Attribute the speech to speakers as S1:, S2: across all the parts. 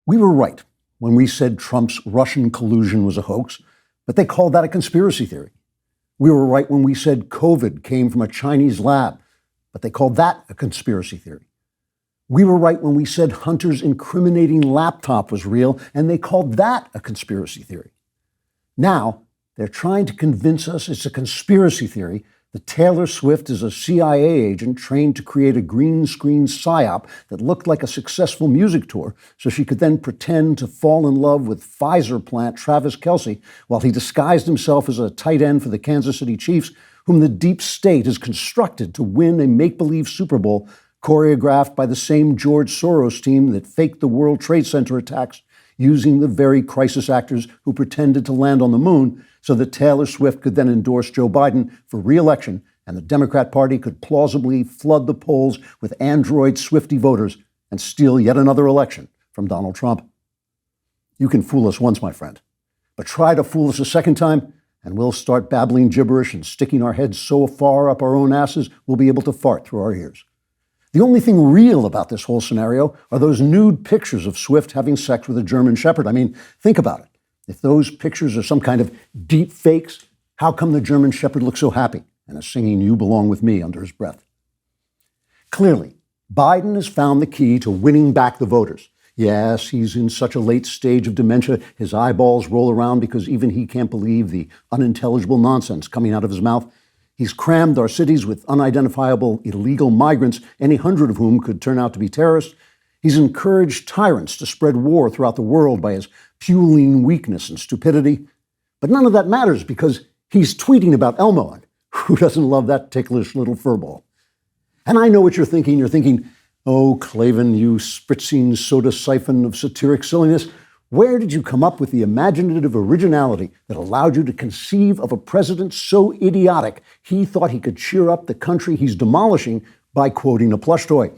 S1: We were right when we said Trump's Russian collusion was a hoax, but they called that a conspiracy theory. We were right when we said COVID came from a Chinese lab, but they called that a conspiracy theory. We were right when we said Hunter's incriminating laptop was real, and they called that a conspiracy theory. Now, they're trying to convince us it's a conspiracy theory that Taylor Swift is a CIA agent trained to create a green screen psyop that looked like a successful music tour so she could then pretend to fall in love with Pfizer plant Travis Kelce while he disguised himself as a tight end for the Kansas City Chiefs, whom the deep state has constructed to win a make-believe Super Bowl choreographed by the same George Soros team that faked the World Trade Center attacks using the very crisis actors who pretended to land on the moon so that Taylor Swift could then endorse Joe Biden for re-election and the Democrat Party could plausibly flood the polls with Android Swiftie voters and steal yet another election from Donald Trump. You can fool us once, my friend, but try to fool us a second time and we'll start babbling gibberish and sticking our heads so far up our own asses we'll be able to fart through our ears. The only thing real about this whole scenario are those nude pictures of Swift having sex with a German shepherd. I mean, think about it. If those pictures are some kind of deep fakes, how come the German shepherd looks so happy and is singing "You Belong With Me" under his breath? Clearly, Biden has found the key to winning back the voters. Yes, he's in such a late stage of dementia, his eyeballs roll around because even he can't believe the unintelligible nonsense coming out of his mouth. He's crammed our cities with unidentifiable illegal migrants, any 100 of whom could turn out to be terrorists. He's encouraged tyrants to spread war throughout the world by his fueling weakness and stupidity. But none of that matters because he's tweeting about Elmo, and who doesn't love that ticklish little furball? And I know what you're thinking. You're thinking, oh, Klavan, you spritzing soda siphon of satiric silliness. Where did you come up with the imaginative originality that allowed you to conceive of a president so idiotic he thought he could cheer up the country he's demolishing by quoting a plush toy?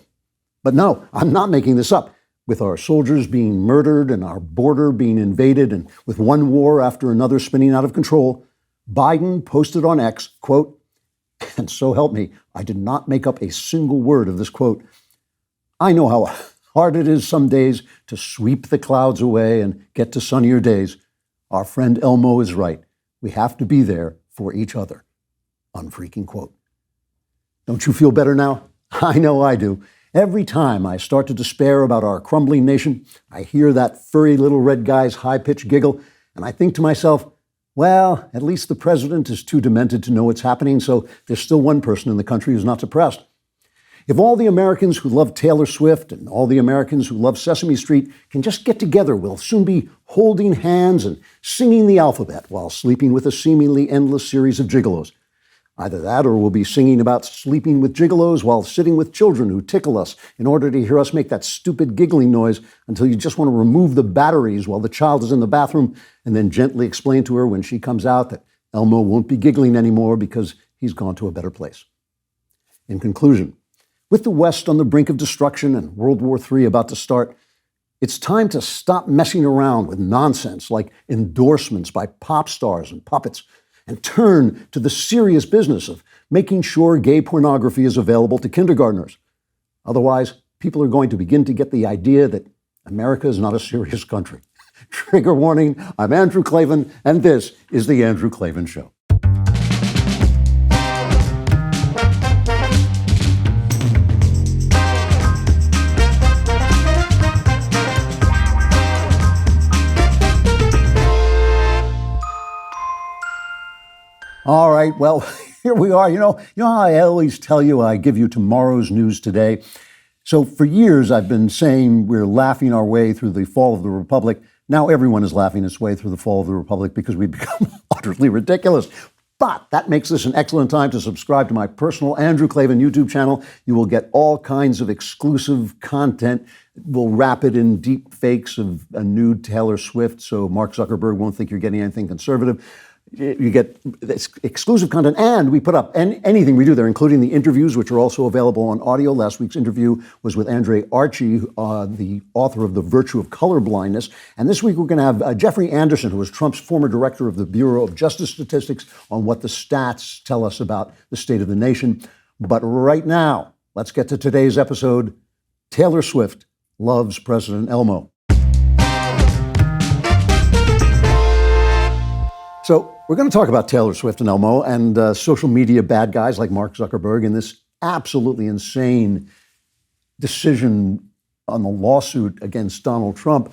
S1: But no, I'm not making this up. With our soldiers being murdered and our border being invaded and with one war after another spinning out of control, Biden posted on X, quote, and so help me, I did not make up a single word of this quote. I know how hard it is some days to sweep the clouds away and get to sunnier days. Our friend Elmo is right. We have to be there for each other. Unfreaking quote. Don't you feel better now? I know I do. Every time I start to despair about our crumbling nation, I hear that furry little red guy's high-pitched giggle, and I think to myself, well, at least the president is too demented to know what's happening, so there's still one person in the country who's not depressed. If all the Americans who love Taylor Swift and all the Americans who love Sesame Street can just get together, we'll soon be holding hands and singing the alphabet while sleeping with a seemingly endless series of gigolos. Either that or we'll be singing about sleeping with gigolos while sitting with children who tickle us in order to hear us make that stupid giggling noise until you just want to remove the batteries while the child is in the bathroom and then gently explain to her when she comes out that Elmo won't be giggling anymore because he's gone to a better place. In conclusion, with the West on the brink of destruction and World War III about to start, it's time to stop messing around with nonsense like endorsements by pop stars and puppets and turn to the serious business of making sure gay pornography is available to kindergartners. Otherwise, people are going to begin to get the idea that America is not a serious country. Trigger warning, I'm Andrew Klavan, and this is The Andrew Klavan Show. All right, well, here we are. You know how I always tell you I give you tomorrow's news today? So for years, I've been saying we're laughing our way through the fall of the Republic. Now everyone is laughing its way through the fall of the Republic because we've become utterly ridiculous. But that makes this an excellent time to subscribe to my personal Andrew Klavan YouTube channel. You will get all kinds of exclusive content. We'll wrap it in deep fakes of a nude Taylor Swift so Mark Zuckerberg won't think you're getting anything conservative. You get exclusive content, and we put up anything we do there, including the interviews, which are also available on audio. Last week's interview was with Andre Archie, the author of The Virtue of Colorblindness. And this week we're going to have Jeffrey Anderson, who was Trump's former director of the Bureau of Justice Statistics, on what the stats tell us about the state of the nation. But right now, let's get to today's episode. Taylor Swift loves President Elmo. So we're going to talk about Taylor Swift and Elmo and social media bad guys like Mark Zuckerberg and this absolutely insane decision on the lawsuit against Donald Trump.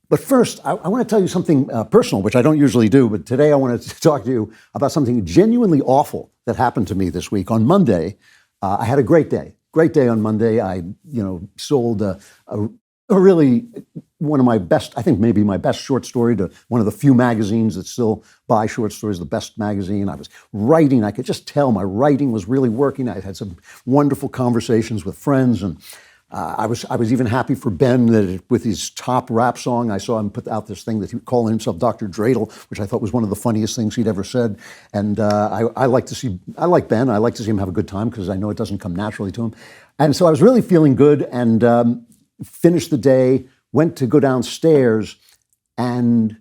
S1: But first, I want to tell you something personal, which I don't usually do, but today I wanted to talk to you about something genuinely awful that happened to me this week. On Monday, I had a great day. Great day on Monday. I, sold a really one of my best, I think maybe my best short story to one of the few magazines that still buy short stories, the Best magazine. I was writing. I could just tell my writing was really working. I had some wonderful conversations with friends, and I was even happy for Ben that with his top rap song, I saw him put out this thing that he calling himself Dr. Dreidel, which I thought was one of the funniest things he'd ever said. And I like Ben. I like to see him have a good time because I know it doesn't come naturally to him. And so I was really feeling good and finished the day, went to go downstairs and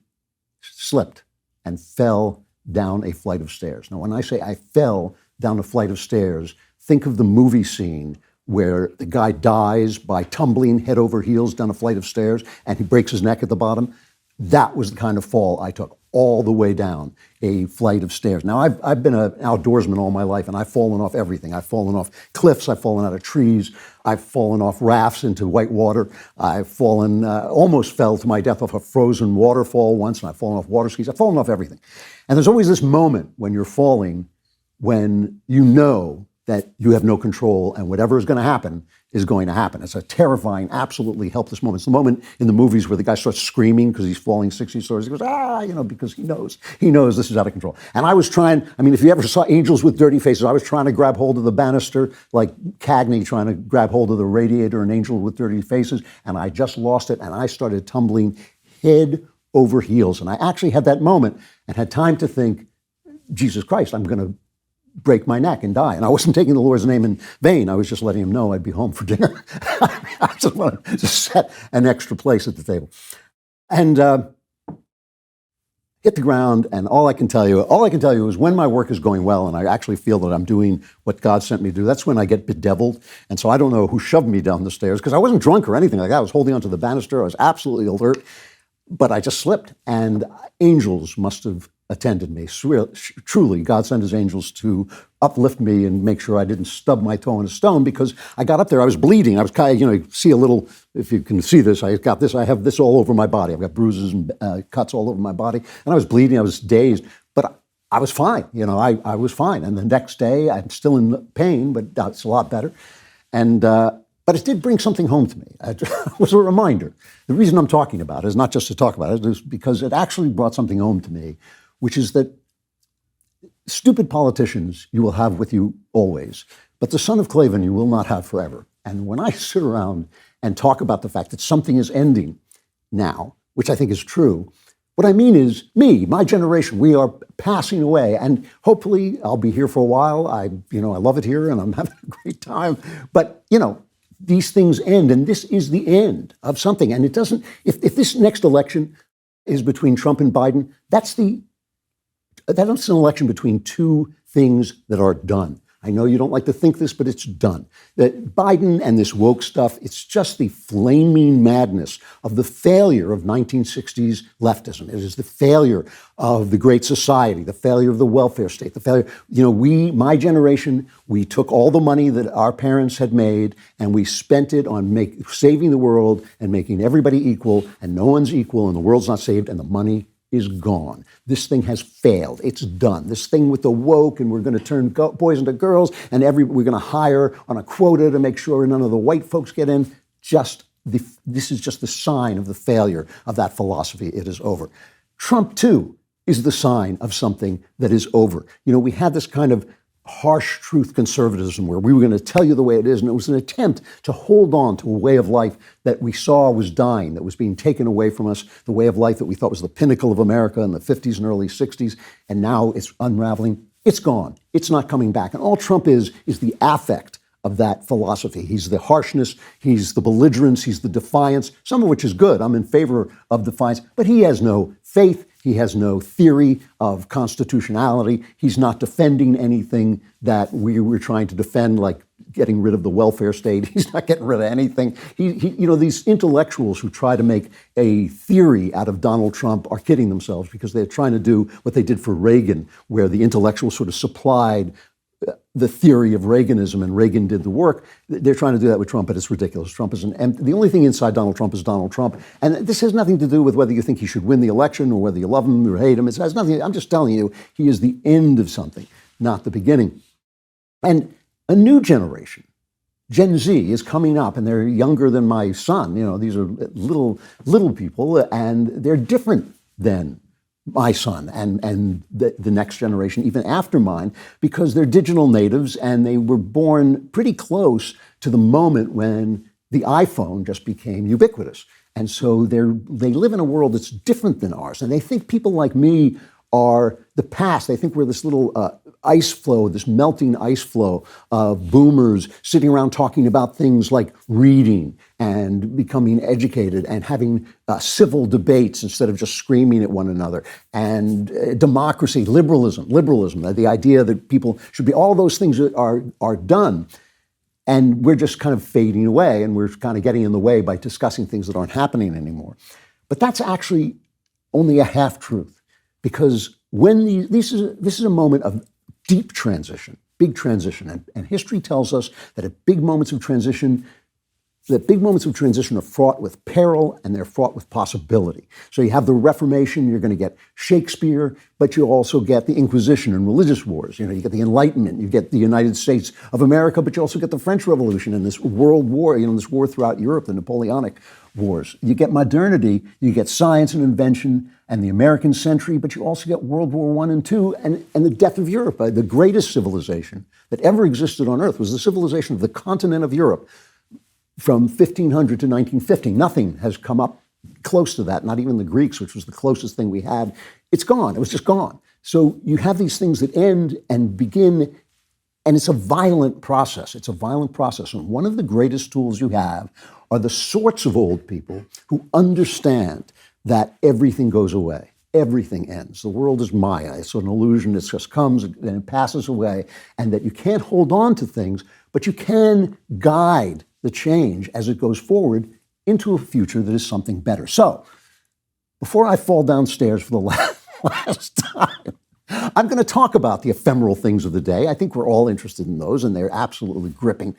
S1: slipped and fell down a flight of stairs. Now, when I say I fell down a flight of stairs, think of the movie scene where the guy dies by tumbling head over heels down a flight of stairs and he breaks his neck at the bottom. That was the kind of fall I took all the way down a flight of stairs. Now, I've been an outdoorsman all my life, and I've fallen off everything. I've fallen off cliffs. I've fallen out of trees. I've fallen off rafts into white water. I've fallen, almost fell to my death off a frozen waterfall once, and I've fallen off water skis. I've fallen off everything. And there's always this moment when you're falling when you know that you have no control and whatever is going to happen is going to happen. It's a terrifying, absolutely helpless moment. It's the moment in the movies where the guy starts screaming because he's falling 60 stories. He goes, because he knows this is out of control. And I was trying, if you ever saw Angels with Dirty Faces, I was trying to grab hold of the banister like Cagney trying to grab hold of the radiator in Angel with Dirty Faces, and I just lost it and I started tumbling head over heels. And I actually had that moment and had time to think, Jesus Christ, I'm going to break my neck and die. And I wasn't taking the Lord's name in vain. I was just letting him know I'd be home for dinner. I just wanted to set an extra place at the table. And hit the ground, and all I can tell you is when my work is going well and I actually feel that I'm doing what God sent me to do, that's when I get bedeviled. And so I don't know who shoved me down the stairs, because I wasn't drunk or anything like that. I was holding onto the banister. I was absolutely alert, but I just slipped, and angels must have attended me. Truly, God sent his angels to uplift me and make sure I didn't stub my toe on a stone, because I got up there, I was bleeding. I was kind of, you see a little, if you can see this, I have this all over my body. I've got bruises and cuts all over my body. And I was bleeding, I was dazed, but I was fine. I was fine. And the next day, I'm still in pain, but it's a lot better. And, but it did bring something home to me. It was a reminder. The reason I'm talking about it is not just to talk about it, it's because it actually brought something home to me, which is that stupid politicians you will have with you always, but the son of Klavan you will not have forever. And when I sit around and talk about the fact that something is ending now, which I think is true, what I mean is my generation, we are passing away, and hopefully I'll be here for a while. I love it here and I'm having a great time, but these things end, and this is the end of something. And it doesn't, if this next election is between Trump and Biden, that's an election between two things that are done. I know you don't like to think this, but it's done. That Biden and this woke stuff, it's just the flaming madness of the failure of 1960s leftism. It is the failure of the Great Society, the failure of the welfare state, the failure, my generation, we took all the money that our parents had made and we spent it on saving the world and making everybody equal, and no one's equal and the world's not saved and the money is gone. This thing has failed. It's done. This thing with the woke, and we're going to turn boys into girls, and we're going to hire on a quota to make sure none of the white folks get in. This is just the sign of the failure of that philosophy. It is over. Trump, too, is the sign of something that is over. We had this kind of harsh truth conservatism where we were going to tell you the way it is, and it was an attempt to hold on to a way of life that we saw was dying, that was being taken away from us, the way of life that we thought was the pinnacle of America in the 50s and early 60s, and now it's unraveling. It's gone. It's not coming back. And all Trump is the affect of that philosophy. He's the harshness, he's the belligerence, he's the defiance, some of which is good. I'm in favor of defiance, but he has no faith. He has no theory of constitutionality. He's not defending anything that we were trying to defend, like getting rid of the welfare state. He's not getting rid of anything. These intellectuals who try to make a theory out of Donald Trump are kidding themselves, because they're trying to do what they did for Reagan, where the intellectuals sort of supplied the theory of Reaganism and Reagan did the work. They're trying to do that with Trump, but it's ridiculous. Trump is the only thing inside Donald Trump is Donald Trump. And this has nothing to do with whether you think he should win the election or whether you love him or hate him. It has nothing. I'm just telling you, he is the end of something, not the beginning. And a new generation, Gen Z, is coming up, and they're younger than my son. These are little people, and they're different than my son and the next generation, even after mine, because they're digital natives, and they were born pretty close to the moment when the iPhone just became ubiquitous. And so they live in a world that's different than ours. And they think people like me are the past. They think we're this little ice flow, this melting ice flow of boomers sitting around talking about things like reading and becoming educated and having civil debates instead of just screaming at one another, and democracy, liberalism, the idea that people should be, all those things are done. And we're just kind of fading away, and we're kind of getting in the way by discussing things that aren't happening anymore. But that's actually only a half-truth, because when this is a moment of deep transition, big transition, and history tells us that at big moments of transition are fraught with peril, and they're fraught with possibility. So you have the Reformation, you're going to get Shakespeare, but you also get the Inquisition and religious wars. You get the Enlightenment, you get the United States of America, but you also get the French Revolution and this world war, this war throughout Europe, the Napoleonic Wars. You get modernity, you get science and invention and the American century, but you also get World War I and II and the death of Europe. The greatest civilization that ever existed on Earth was the civilization of the continent of Europe. From 1500 to 1950, nothing has come up close to that, not even the Greeks, which was the closest thing we had. It's gone. It was just gone. So you have these things that end and begin, and it's a violent process. It's a violent process. And one of the greatest tools you have are the sorts of old people who understand that everything goes away. Everything ends. The world is Maya. It's an illusion. It just comes and it passes away, and that you can't hold on to things, but you can guide the change as it goes forward into a future that is something better. So, before I fall downstairs for the last time, I'm going to talk about the ephemeral things of the day. I think we're all interested in those, and they're absolutely gripping.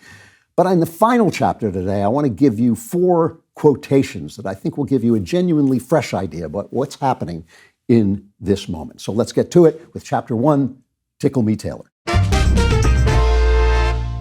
S1: But in the final chapter today, I want to give you 4 quotations that I think will give you a genuinely fresh idea about what's happening in this moment. So let's get to it with chapter 1, Tickle Me Taylor.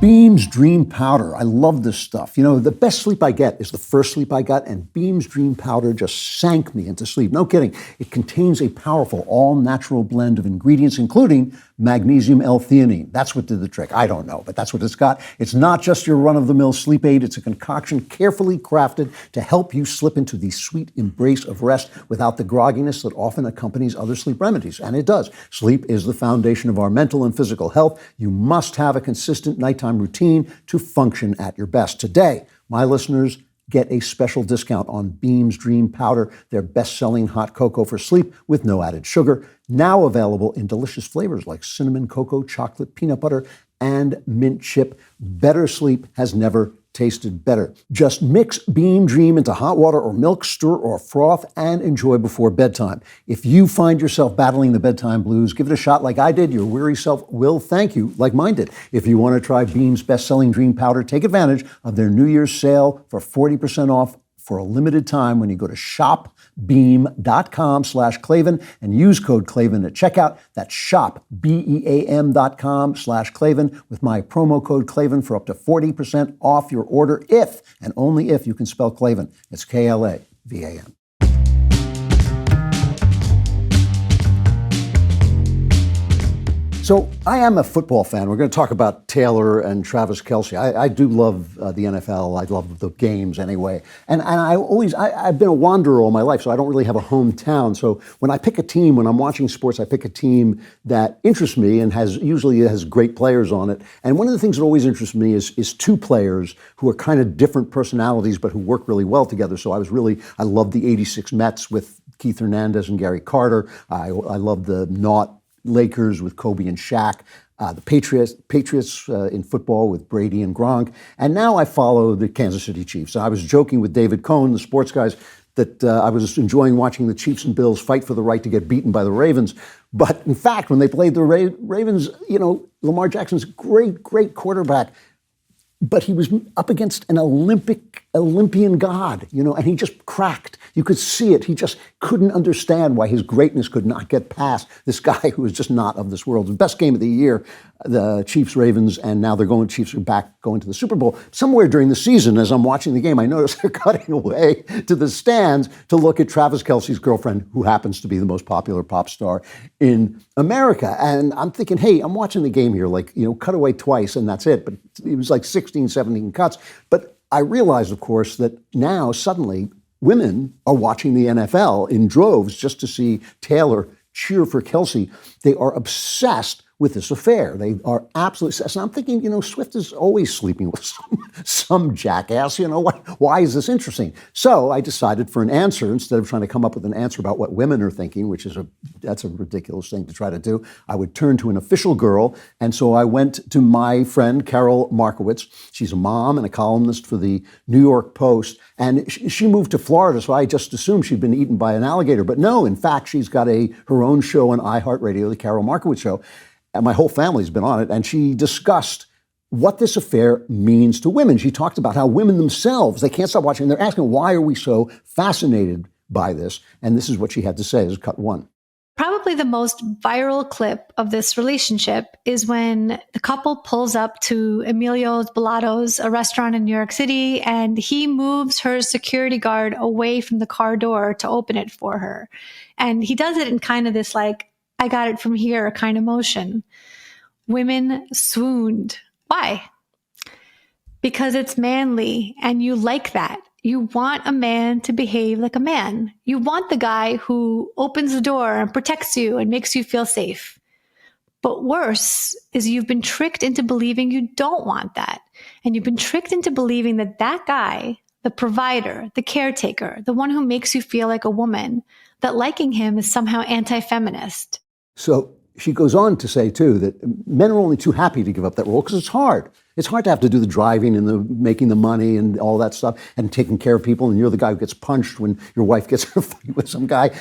S1: Beam's Dream Powder. I love this stuff. The best sleep I get is the first sleep I got, and Beam's Dream Powder just sank me into sleep. No kidding. It contains a powerful, all-natural blend of ingredients, including magnesium L-theanine. That's what did the trick. I don't know, but that's what it's got. It's not just your run-of-the-mill sleep aid. It's a concoction carefully crafted to help you slip into the sweet embrace of rest without the grogginess that often accompanies other sleep remedies. And it does. Sleep is the foundation of our mental and physical health. You must have a consistent nighttime routine to function at your best. Today, my listeners get a special discount on Beam's Dream Powder, their best-selling hot cocoa for sleep with no added sugar, now available in delicious flavors like cinnamon, cocoa, chocolate, peanut butter, and mint chip. Better sleep has never tasted better. Just mix Beam Dream into hot water or milk, stir or froth, and enjoy before bedtime. If you find yourself battling the bedtime blues, give it a shot like I did. Your weary self will thank you like mine did. If you want to try Beam's best-selling Dream Powder, take advantage of their New Year's sale for 40% off for a limited time when you go to shopbeam.com/Klavan and use code Klavan at checkout. That's shopbeam.com/Klavan with my promo code Klavan for up to 40% off your order if, and only if, you can spell Klavan. It's Klavan. So I am a football fan. We're going to talk about Taylor and Travis Kelce. I do love the NFL. I love the games anyway. And I've been a wanderer all my life, so I don't really have a hometown. So when I pick a team, when I'm watching sports, I pick a team that interests me and usually has great players on it. And one of the things that always interests me is 2 players who are kind of different personalities, but who work really well together. So I love the '86 Mets with Keith Hernandez and Gary Carter. I love the Lakers with Kobe and Shaq. the Patriots in football with Brady and Gronk. And now I follow the Kansas City Chiefs. I was joking with David Cohn, the sports guys, that I was enjoying watching the Chiefs and Bills fight for the right to get beaten by the Ravens. But in fact, when they played the Ravens, Lamar Jackson's a great quarterback. But he was up against an Olympian god, and he just cracked. You could see it. He just couldn't understand why his greatness could not get past this guy who was just not of this world. The best game of the year, the Chiefs-Ravens, and now Chiefs are back going to the Super Bowl. Somewhere during the season, as I'm watching the game, I notice they're cutting away to the stands to look at Travis Kelce's girlfriend, who happens to be the most popular pop star in America. And I'm thinking, hey, I'm watching the game here, cut away twice and that's it. But it was like 16, 17 cuts. But I realized, of course, that now suddenly women are watching the NFL in droves just to see Taylor cheer for Kelce. They are obsessed with this affair. They are absolutely obsessed. And I'm thinking, Swift is always sleeping with some jackass. Why is this interesting? So I decided for an answer, instead of trying to come up with an answer about what women are thinking, which is that's a ridiculous thing to try to do, I would turn to an official girl. And so I went to my friend, Carol Markowitz. She's a mom and a columnist for the New York Post. And she moved to Florida, so I just assumed she'd been eaten by an alligator. But no, in fact, she's got her own show on iHeartRadio, the Carol Markowitz Show. And my whole family's been on it. And she discussed what this affair means to women. She talked about how women themselves, they can't stop watching. They're asking, why are we so fascinated by this? And this is what she had to say. This is cut one.
S2: Probably the most viral clip of this relationship is when the couple pulls up to Emilio's Balato's, a restaurant in New York City, and he moves her security guard away from the car door to open it for her. And he does it in kind of this I got it from here kind of motion. Women swooned. Why? Because it's manly and you like that. You want a man to behave like a man. You want the guy who opens the door and protects you and makes you feel safe. But worse is you've been tricked into believing you don't want that. And you've been tricked into believing that guy, the provider, the caretaker, the one who makes you feel like a woman, that liking him is somehow anti-feminist.
S1: So she goes on to say, too, that men are only too happy to give up that role because it's hard. It's hard to have to do the driving and the making the money and all that stuff and taking care of people. And you're the guy who gets punched when your wife gets in a fight with some guy.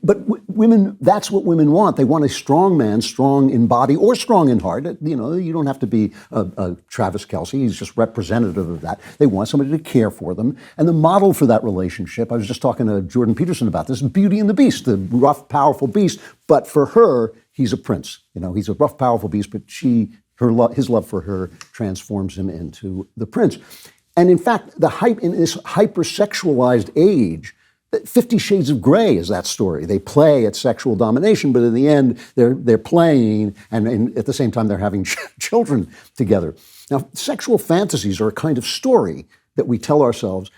S1: But women, that's what women want. They want a strong man, strong in body or strong in heart. You don't have to be a Travis Kelce. He's just representative of that. They want somebody to care for them. And the model for that relationship, I was just talking to Jordan Peterson about this, Beauty and the Beast, the rough, powerful beast. But for her, he's a prince. He's a rough, powerful beast, but his love for her transforms him into the prince. And in fact, in this hypersexualized age, 50 Shades of Grey is that story. They play at sexual domination, but in the end, they're playing, and at the same time, they're having children together. Now, sexual fantasies are a kind of story that we tell ourselves.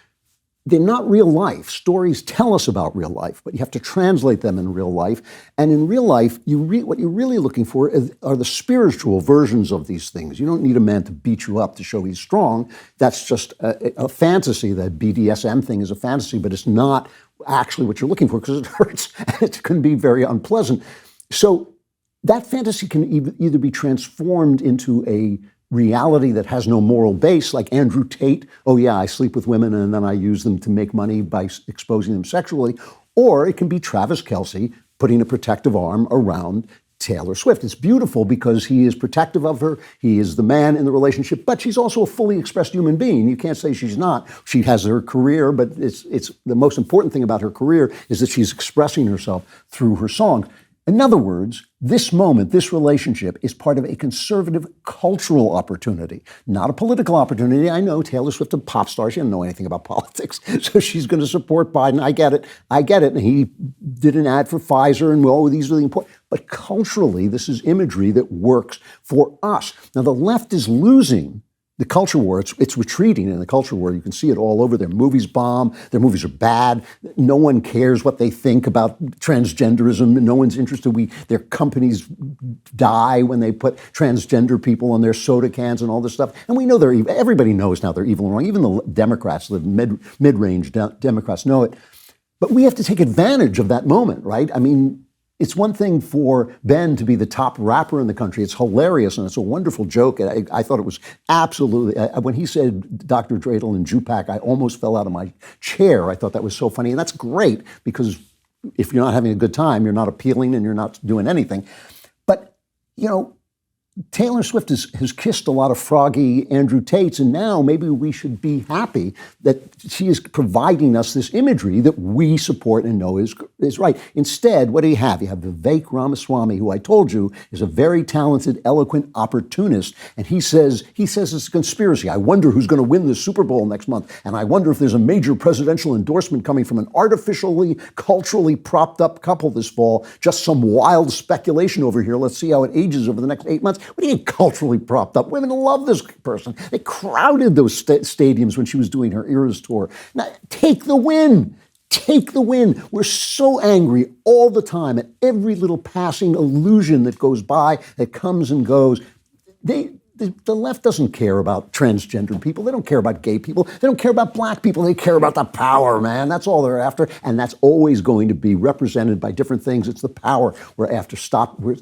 S1: They're not real life. Stories tell us about real life, but you have to translate them in real life. And in real life, what you're really looking for are the spiritual versions of these things. You don't need a man to beat you up to show he's strong. That's just a fantasy. That BDSM thing is a fantasy, but it's not actually what you're looking for because it hurts and it can be very unpleasant. So that fantasy can either be transformed into a reality that has no moral base, like Andrew Tate. Oh yeah, I sleep with women and then I use them to make money by exposing them sexually. Or it can be Travis Kelce putting a protective arm around Taylor Swift. It's beautiful because he is protective of her. He is the man in the relationship, but she's also a fully expressed human being. You can't say she's not. She has her career, but it's the most important thing about her career is that she's expressing herself through her songs. In other words, this moment, this relationship is part of a conservative cultural opportunity, not a political opportunity. I know Taylor Swift, a pop star, she doesn't know anything about politics, so she's going to support Biden. I get it. And he did an ad for Pfizer, and these are really important. But culturally, this is imagery that works for us. Now, the left is losing the culture war. It's retreating in the culture war. You can see it all over. Their movies bomb. Their movies are bad. No one cares what they think about transgenderism. No one's interested. Their companies die when they put transgender people on their soda cans and all this stuff. And we know they're evil. Everybody knows now they're evil and wrong. Even the Democrats, the mid-range Democrats know it. But we have to take advantage of that moment, right? I mean, it's one thing for Ben to be the top rapper in the country. It's hilarious and it's a wonderful joke. And I thought it was absolutely, when he said Dr. Dreidel and Jupac, I almost fell out of my chair. I thought that was so funny. And that's great because if you're not having a good time, you're not appealing and you're not doing anything. But, you know, Taylor Swift has kissed a lot of froggy Andrew Tates, and now maybe we should be happy that she is providing us this imagery that we support and know is right. Instead, what do you have? You have Vivek Ramaswamy, who I told you is a very talented, eloquent opportunist, and he says it's a conspiracy. I wonder who's going to win the Super Bowl next month, and I wonder if there's a major presidential endorsement coming from an artificially, culturally propped up couple this fall. Just some wild speculation over here. Let's see how it ages over the next 8 months. What do you mean culturally propped up? Women love this person. They crowded those stadiums when she was doing her Eras tour. Now, take the win. Take the win. We're so angry all the time at every little passing illusion that goes by, that comes and goes. The left doesn't care about transgender people. They don't care about gay people. They don't care about black people. They care about the power, man. That's all they're after. And that's always going to be represented by different things. It's the power we're after.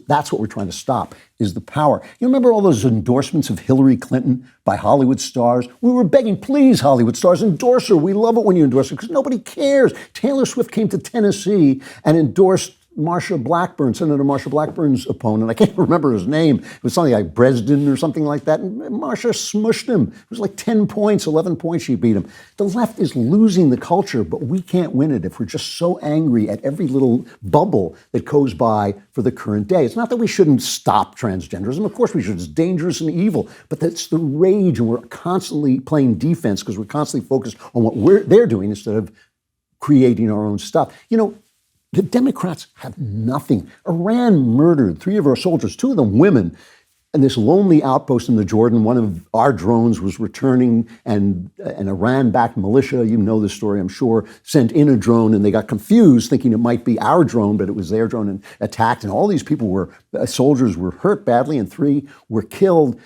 S1: That's what we're trying to stop, is the power. You remember all those endorsements of Hillary Clinton by Hollywood stars? We were begging, please, Hollywood stars, endorse her. We love it when you endorse her because nobody cares. Taylor Swift came to Tennessee and endorsed Marsha Blackburn, Senator Marsha Blackburn's opponent. I can't remember his name. It was something like Bresden or something like that. And Marsha smushed him. It was like 10 points, 11 points she beat him. The left is losing the culture, but we can't win it if we're just so angry at every little bubble that goes by for the current day. It's not that we shouldn't stop transgenderism. Of course we should. It's dangerous and evil. But that's the rage, and we're constantly playing defense because we're constantly focused on what they're doing instead of creating our own stuff. You know, the Democrats have nothing. Iran murdered 3 of our soldiers, 2 of them women. And this lonely outpost in the Jordan, one of our drones was returning, and an Iran-backed militia, you know the story, I'm sure, sent in a drone, and they got confused thinking it might be our drone, but it was their drone, and attacked. And all these people soldiers were hurt badly, and 3 were killed.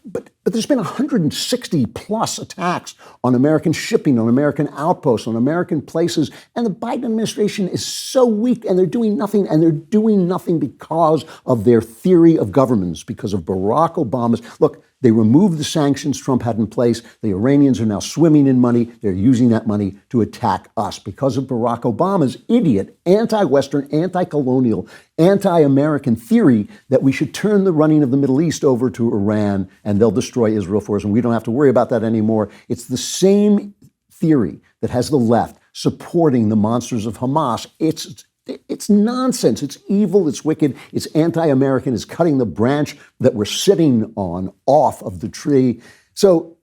S1: But there's been 160 plus attacks on American shipping, on American outposts, on American places. And the Biden administration is so weak, and they're doing nothing. And they're doing nothing because of their theory of governance, because of Barack Obama's. Look, they removed the sanctions Trump had in place. The Iranians are now swimming in money. They're using that money to attack us because of Barack Obama's idiot, anti-Western, anti-colonial, anti-American theory that we should turn the running of the Middle East over to Iran and they'll destroy Israel for us, and we don't have to worry about that anymore. It's the same theory that has the left supporting the monsters of Hamas. It's nonsense. It's evil. It's wicked. It's anti-American. It's cutting the branch that we're sitting on off of the tree. So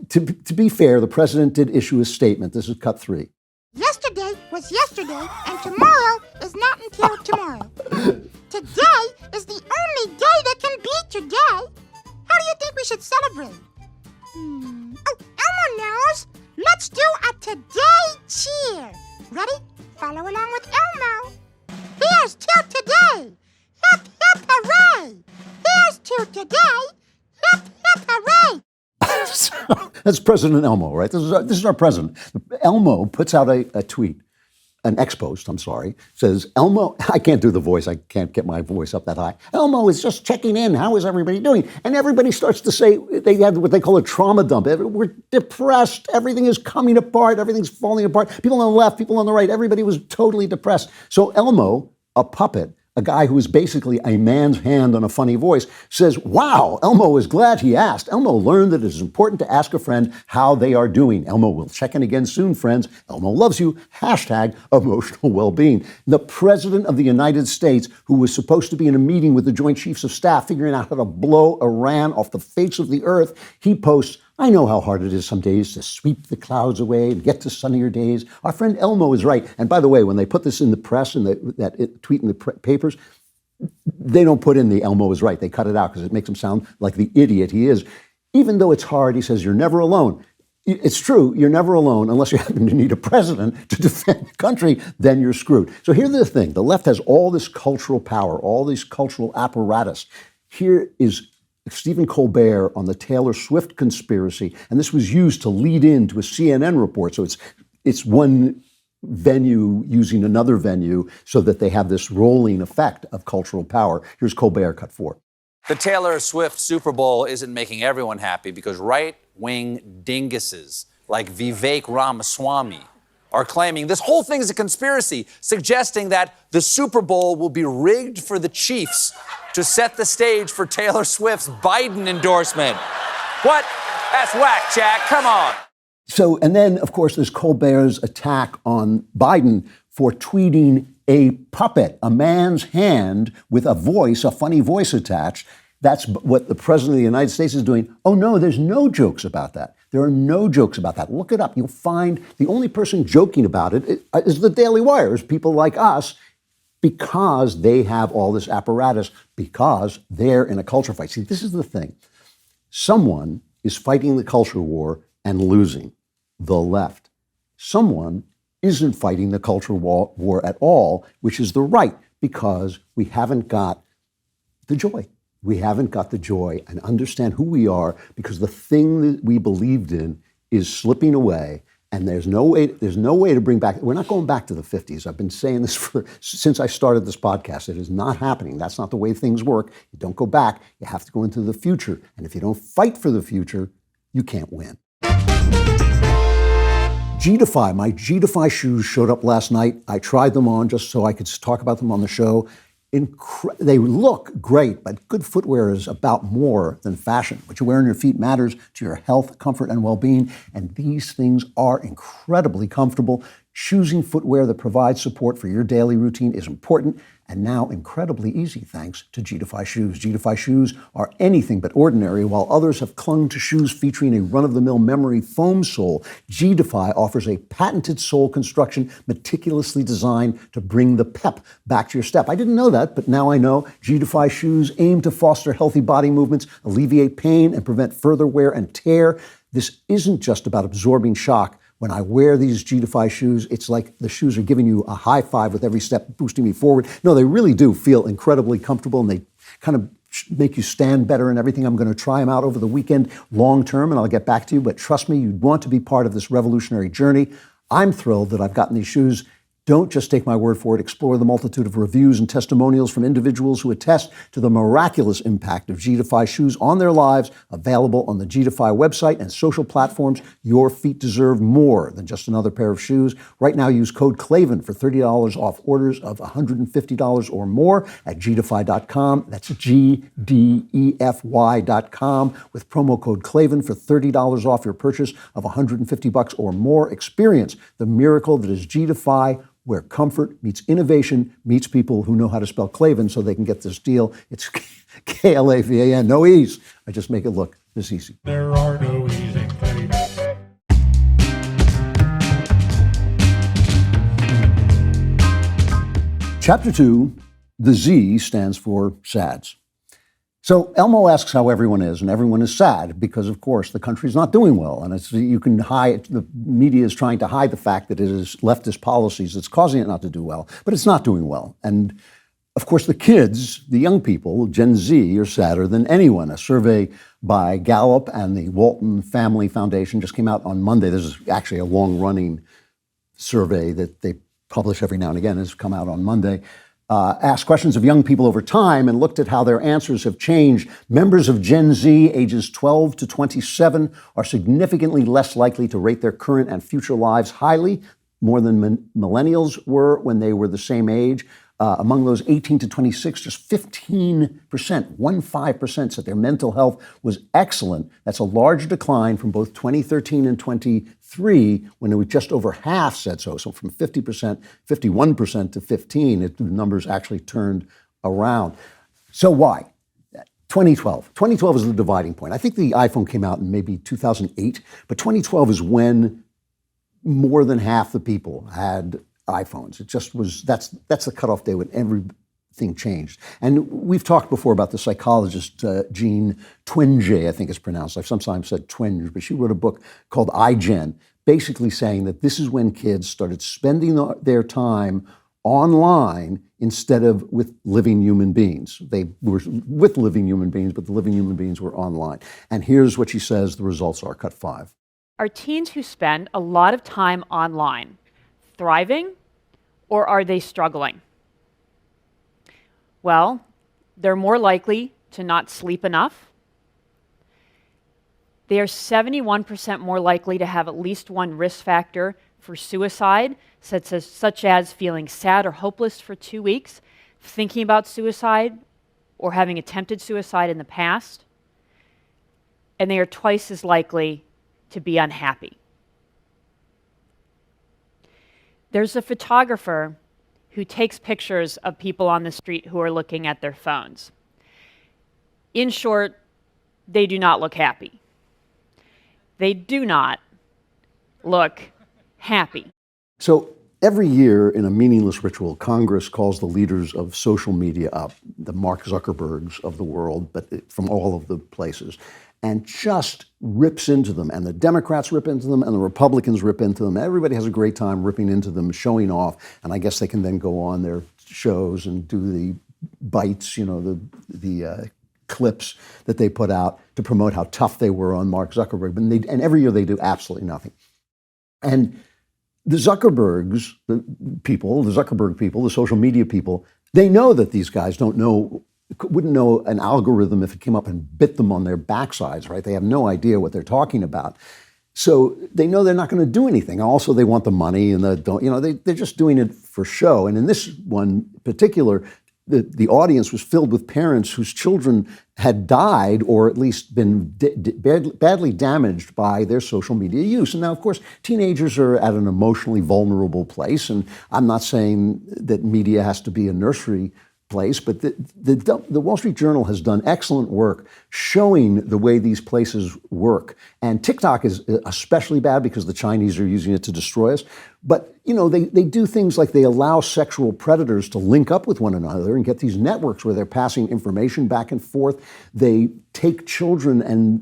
S1: to be fair, the president did issue a statement. This is cut 3.
S3: Yesterday was yesterday, and tomorrow is not until tomorrow. Today is the only day that can be today. How do you think we should celebrate? Oh, Elmo knows. Let's do a today cheer. Ready? Follow along with Elmo. Here's to today. Hip, hip, hooray. Here's to today. Hip, hip, hooray.
S1: That's President Elmo, right? This is our president. Elmo puts out a tweet, an ex-post, says, Elmo, I can't do the voice. I can't get my voice up that high. Elmo is just checking in. How is everybody doing? And everybody starts to say, they have what they call a trauma dump. We're depressed. Everything is coming apart. Everything's falling apart. People on the left, people on the right, everybody was totally depressed. So Elmo, a puppet, a guy who is basically a man's hand on a funny voice, says, wow, Elmo is glad he asked. Elmo learned that it is important to ask a friend how they are doing. Elmo will check in again soon, friends. Elmo loves you. Hashtag emotional well-being. The president of the United States, who was supposed to be in a meeting with the Joint Chiefs of Staff figuring out how to blow Iran off the face of the earth, he posts, I know how hard it is some days to sweep the clouds away and get to sunnier days. Our friend Elmo is right. And by the way, when they put this in the press and that tweet in the papers, they don't put in the Elmo is right. They cut it out because it makes him sound like the idiot he is. Even though it's hard, he says, you're never alone. It's true, you're never alone unless you happen to need a president to defend the country, then you're screwed. So here's the thing. The left has all this cultural power, all this cultural apparatus. Here is Stephen Colbert on the Taylor Swift conspiracy, and this was used to lead into a CNN report. So it's one venue using another venue so that they have this rolling effect of cultural power. Here's Colbert cut 4.
S4: The Taylor Swift Super Bowl isn't making everyone happy because right-wing dinguses like Vivek Ramaswamy are claiming this whole thing is a conspiracy, suggesting that the Super Bowl will be rigged for the Chiefs to set the stage for Taylor Swift's Biden endorsement. What? That's whack, Jack. Come on.
S1: So, and then, of course, there's Colbert's attack on Biden for tweeting a puppet, a man's hand with a voice, a funny voice attached. That's what the president of the United States is doing. Oh, no, there's no jokes about that. There are no jokes about that. Look it up. You'll find the only person joking about it is the DailyWire, is people like us, because they have all this apparatus, because they're in a culture fight. See, this is the thing. Someone is fighting the culture war and losing, the left. Someone isn't fighting the cultural war at all, which is the right, because we haven't got the joy. We haven't got the joy and understand who we are, because the thing that we believed in is slipping away, and there's no way to bring back. We're not going back to the 50s. I've been saying this since I started this podcast. It is not happening. That's not the way things work. You don't go back. You have to go into the future. And if you don't fight for the future, you can't win. G-Defy, my G-Defy shoes showed up last night. I tried them on just so I could talk about them on the show. They look great, but good footwear is about more than fashion. What you wear on your feet matters to your health, comfort, and well-being, and these things are incredibly comfortable. Choosing footwear that provides support for your daily routine is important, and now incredibly easy thanks to G-Defy shoes. G-Defy shoes are anything but ordinary. While others have clung to shoes featuring a run-of-the-mill memory foam sole, G-Defy offers a patented sole construction meticulously designed to bring the pep back to your step. I didn't know that, but now I know. G-Defy shoes aim to foster healthy body movements, alleviate pain, and prevent further wear and tear. This isn't just about absorbing shock. When I wear these G-Defy shoes, it's like the shoes are giving you a high five with every step, boosting me forward. No, they really do feel incredibly comfortable, and they kind of make you stand better and everything. I'm going to try them out over the weekend long term, and I'll get back to you. But trust me, you'd want to be part of this revolutionary journey. I'm thrilled that I've gotten these shoes. Don't just take my word for it. Explore the multitude of reviews and testimonials from individuals who attest to the miraculous impact of G-Defy shoes on their lives, available on the G-Defy website and social platforms. Your feet deserve more than just another pair of shoes. Right now, use code Klavan for $30 off orders of $150 or more at gdefy.com. That's GDEFY.com with promo code Klavan for $30 off your purchase of $150 or more. Experience the miracle that is G-Defy, where comfort meets innovation, meets people who know how to spell Klavan so they can get this deal. It's Klavan, no E's. I just make it look this easy.
S5: There are no E's in Klavan.
S1: Chapter 2, the Z stands for Sadz. So Elmo asks how everyone is, and everyone is sad because, of course, the country's not doing well. And you can hide, the media is trying to hide the fact that it is leftist policies that's causing it not to do well, but it's not doing well. And, of course, the kids, the young people, Gen Z, are sadder than anyone. A survey by Gallup and the Walton Family Foundation just came out on Monday. This is actually a long-running survey that they publish every now and again. It's come out on Monday. Asked questions of young people over time and looked at how their answers have changed. Members of Gen Z, ages 12 to 27, are significantly less likely to rate their current and future lives highly, more than millennials were when they were the same age. Among those 18 to 26, just 15% said their mental health was excellent. That's a large decline from both 2013 and 2023, when it was just over half said so. So from 51% to 15%, the numbers actually turned around. So why? 2012. 2012 is the dividing point. I think the iPhone came out in maybe 2008, but 2012 is when more than half the people had iPhones. It just was, that's the cutoff day when everything changed. And we've talked before about the psychologist Jean Twenge, I think it's pronounced. I've sometimes said Twenge, but she wrote a book called iGen, basically saying that this is when kids started spending their time online instead of with living human beings. They were with living human beings, but the living human beings were online. And here's what she says the results are, cut 5.
S6: Are teens who spend a lot of time online. thriving or are they struggling? Well, they're more likely to not sleep enough. They are 71% more likely to have at least one risk factor for suicide, such as feeling sad or hopeless for 2 weeks, thinking about suicide, or having attempted suicide in the past. And they are twice as likely to be unhappy. There's a photographer who takes pictures of people on the street who are looking at their phones. In short, they do not look happy. They do not look happy.
S1: So every year in a meaningless ritual, Congress calls the leaders of social media up, the Mark Zuckerbergs of the world, but from all of the places, and just rips into them. And the Democrats rip into them, and the Republicans rip into them. Everybody has a great time ripping into them, showing off. And I guess they can then go on their shows and do the bites, the clips that they put out to promote how tough they were on Mark Zuckerberg. And every year they do absolutely nothing. And the Zuckerberg people, the social media people, they know that these guys wouldn't know an algorithm if it came up and bit them on their backsides, right? They have no idea what they're talking about. So they know they're not going to do anything. Also, they want the money and they're just doing it for show. And in this one in particular, the audience was filled with parents whose children had died or at least been badly damaged by their social media use. And now, of course, teenagers are at an emotionally vulnerable place. And I'm not saying that media has to be a nursery place, but the Wall Street Journal has done excellent work showing the way these places work. And TikTok is especially bad because the Chinese are using it to destroy us. But, they do things like they allow sexual predators to link up with one another and get these networks where they're passing information back and forth. They take children and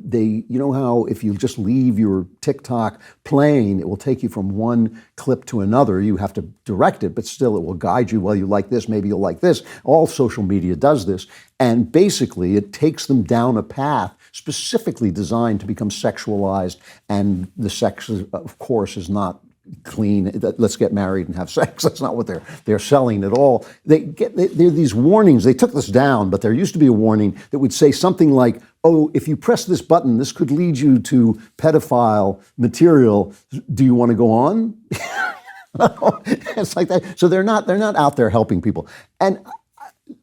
S1: how if you just leave your TikTok playing, it will take you from one clip to another. You have to direct it, but still it will guide you. Well, you like this, maybe you'll like this. All social media does this. And basically it takes them down a path specifically designed to become sexualized. And the sex, of course, is not clean. Let's get married and have sex. That's not what they're selling at all. There are these warnings. They took this down, but there used to be a warning that would say something like, "Oh, if you press this button, this could lead you to pedophile material. Do you want to go on?" It's like that. So they're not out there helping people. And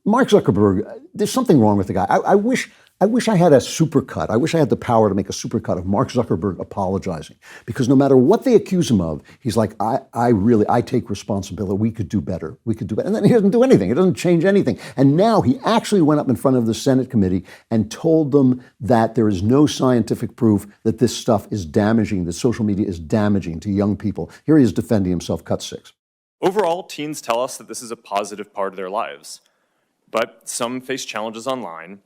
S1: Mark Zuckerberg, there's something wrong with the guy. I wish I had a supercut. I wish I had the power to make a supercut of Mark Zuckerberg apologizing, because no matter what they accuse him of, he's like, I take responsibility. We could do better. And then he doesn't do anything. It doesn't change anything. And now he actually went up in front of the Senate committee and told them that there is no scientific proof that this stuff is damaging, that social media is damaging to young people. Here he is defending himself, cut 6.
S7: Overall, teens tell us that this is a positive part of their lives. But some face challenges online,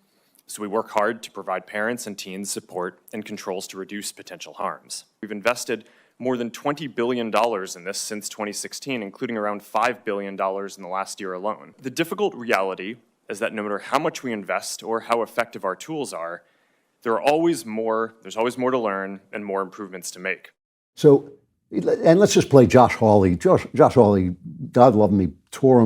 S7: so we work hard to provide parents and teens support and controls to reduce potential harms. We've invested more than $20 billion in this since 2016, including around $5 billion in the last year alone. The difficult reality is that no matter how much we invest or how effective our tools are, there's always more to learn and more improvements to make.
S1: So, and let's just play Josh Hawley. Josh Hawley, God love him, he tore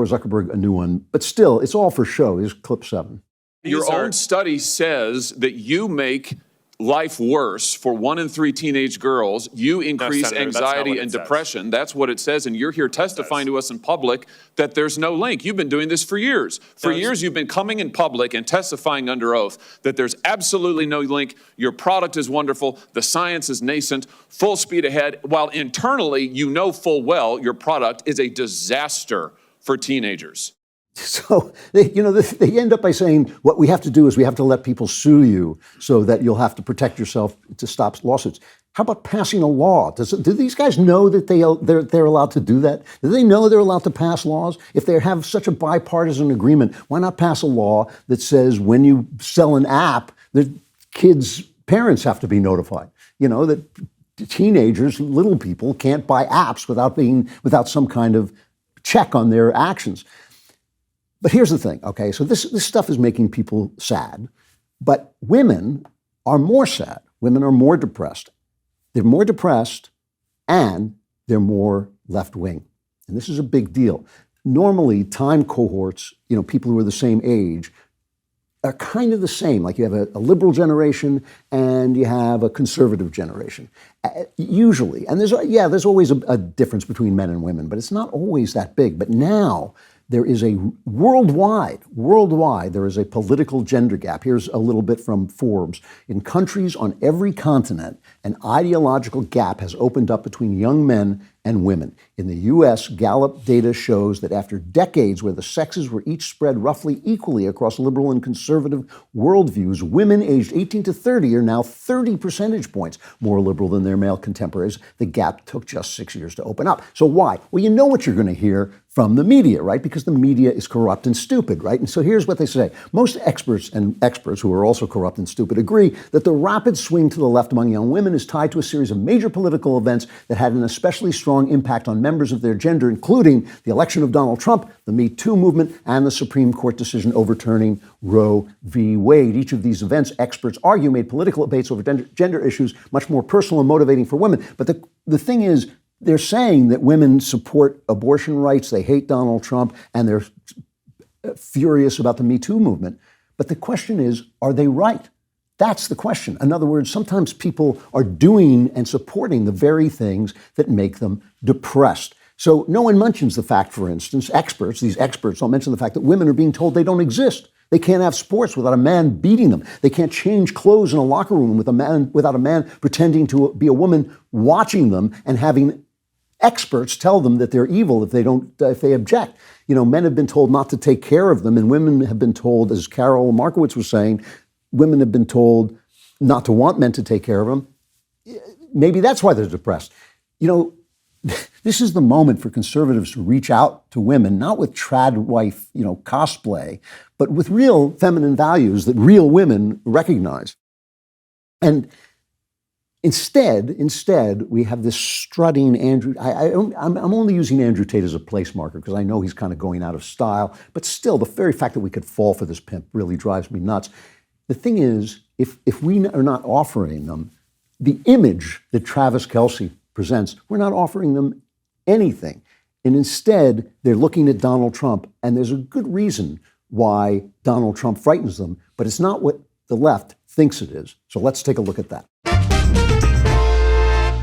S1: Zuckerberg a new one, but still, it's all for show. Here's clip 7.
S8: Your own study says that you make life worse for 1 in 3 teenage girls. You increase anxiety and depression. That's what it says. And you're here testifying to us in public that there's no link. You've been doing this for years. For years, you've been coming in public and testifying under oath that there's absolutely no link. Your product is wonderful. The science is nascent, full speed ahead, while internally, you know full well your product is a disaster for teenagers.
S1: So, they end up by saying, what we have to do is we have to let people sue you so that you'll have to protect yourself to stop lawsuits. How about passing a law? Do these guys know that they're allowed to do that? Do they know they're allowed to pass laws? If they have such a bipartisan agreement, why not pass a law that says when you sell an app, the kids' parents have to be notified? That teenagers, little people, can't buy apps without some kind of check on their actions. But here's the thing, okay? So this stuff is making people sad, but women are more sad. Women are more depressed. They're more depressed and they're more left-wing. And this is a big deal. Normally, time cohorts, people who are the same age, are kind of the same. Like you have a liberal generation and you have a conservative generation, usually. And there's always a difference between men and women, but it's not always that big. But now there is a worldwide, there is a political gender gap. Here's a little bit from Forbes. In countries on every continent, an ideological gap has opened up between young men and women. In the U.S., Gallup data shows that after decades where the sexes were each spread roughly equally across liberal and conservative worldviews, women aged 18 to 30 are now 30 percentage points more liberal than their male contemporaries. The gap took just 6 years to open up. So why? Well, you know what you're going to hear from the media, right? Because the media is corrupt and stupid, right? And so here's what they say. Most experts who are also corrupt and stupid agree that the rapid swing to the left among young women is tied to a series of major political events that had an especially strong impact on members of their gender, including the election of Donald Trump, the MeToo movement, and the Supreme Court decision overturning Roe v. Wade. Each of these events, experts argue, made political debates over gender issues much more personal and motivating for women. But the thing is, they're saying that women support abortion rights, they hate Donald Trump, and they're furious about the MeToo movement. But the question is, are they right? That's the question. In other words, sometimes people are doing and supporting the very things that make them depressed. So no one mentions the fact, for instance, these experts don't mention the fact that women are being told they don't exist. They can't have sports without a man beating them. They can't change clothes in a locker room without a man pretending to be a woman watching them and having experts tell them that they're evil if they object. Men have been told not to take care of them, and women have been told, as Carol Markowitz was saying, women have been told not to want men to take care of them. Maybe that's why they're depressed. This is the moment for conservatives to reach out to women, not with trad wife, cosplay, but with real feminine values that real women recognize. And Instead, we have this strutting Andrew. I'm only using Andrew Tate as a place marker because I know he's kind of going out of style. But still, the very fact that we could fall for this pimp really drives me nuts. The thing is, if we are not offering them the image that Travis Kelce presents, we're not offering them anything. And instead, they're looking at Donald Trump, and there's a good reason why Donald Trump frightens them, but it's not what the left thinks it is. So let's take a look at that.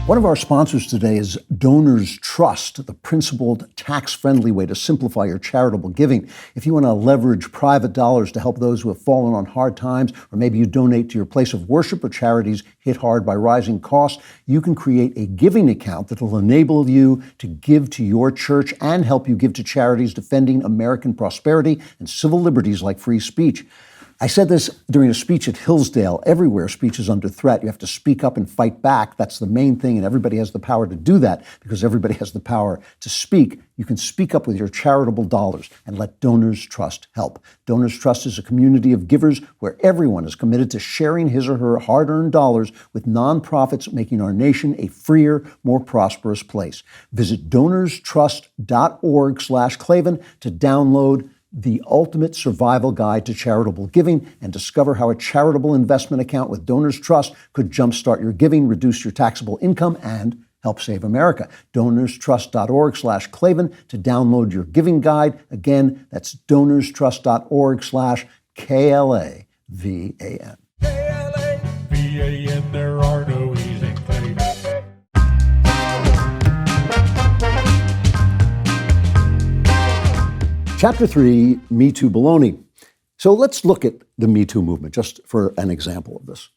S1: One of our sponsors today is Donors Trust, the principled, tax-friendly way to simplify your charitable giving. If you want to leverage private dollars to help those who have fallen on hard times, or maybe you donate to your place of worship or charities hit hard by rising costs, you can create a giving account that will enable you to give to your church and help you give to charities defending American prosperity and civil liberties like free speech. I said this during a speech at Hillsdale. Everywhere speech is under threat. You have to speak up and fight back. That's the main thing, and everybody has the power to do that because everybody has the power to speak. You can speak up with your charitable dollars and let Donors Trust help. Donors Trust is a community of givers where everyone is committed to sharing his or her hard-earned dollars with nonprofits, making our nation a freer, more prosperous place. Visit donorstrust.org/Klavan to download The Ultimate Survival Guide to Charitable Giving and discover how a charitable investment account with Donors Trust could jumpstart your giving, reduce your taxable income, and help save America. DonorsTrust.org/Klavan to download your giving guide. Again, that's DonorsTrust.org/KLAVAN.
S5: KLAVAN, there are no E's in Klavan.
S1: Chapter 3, MeToo Baloney. So let's look at the MeToo movement just for an example of this.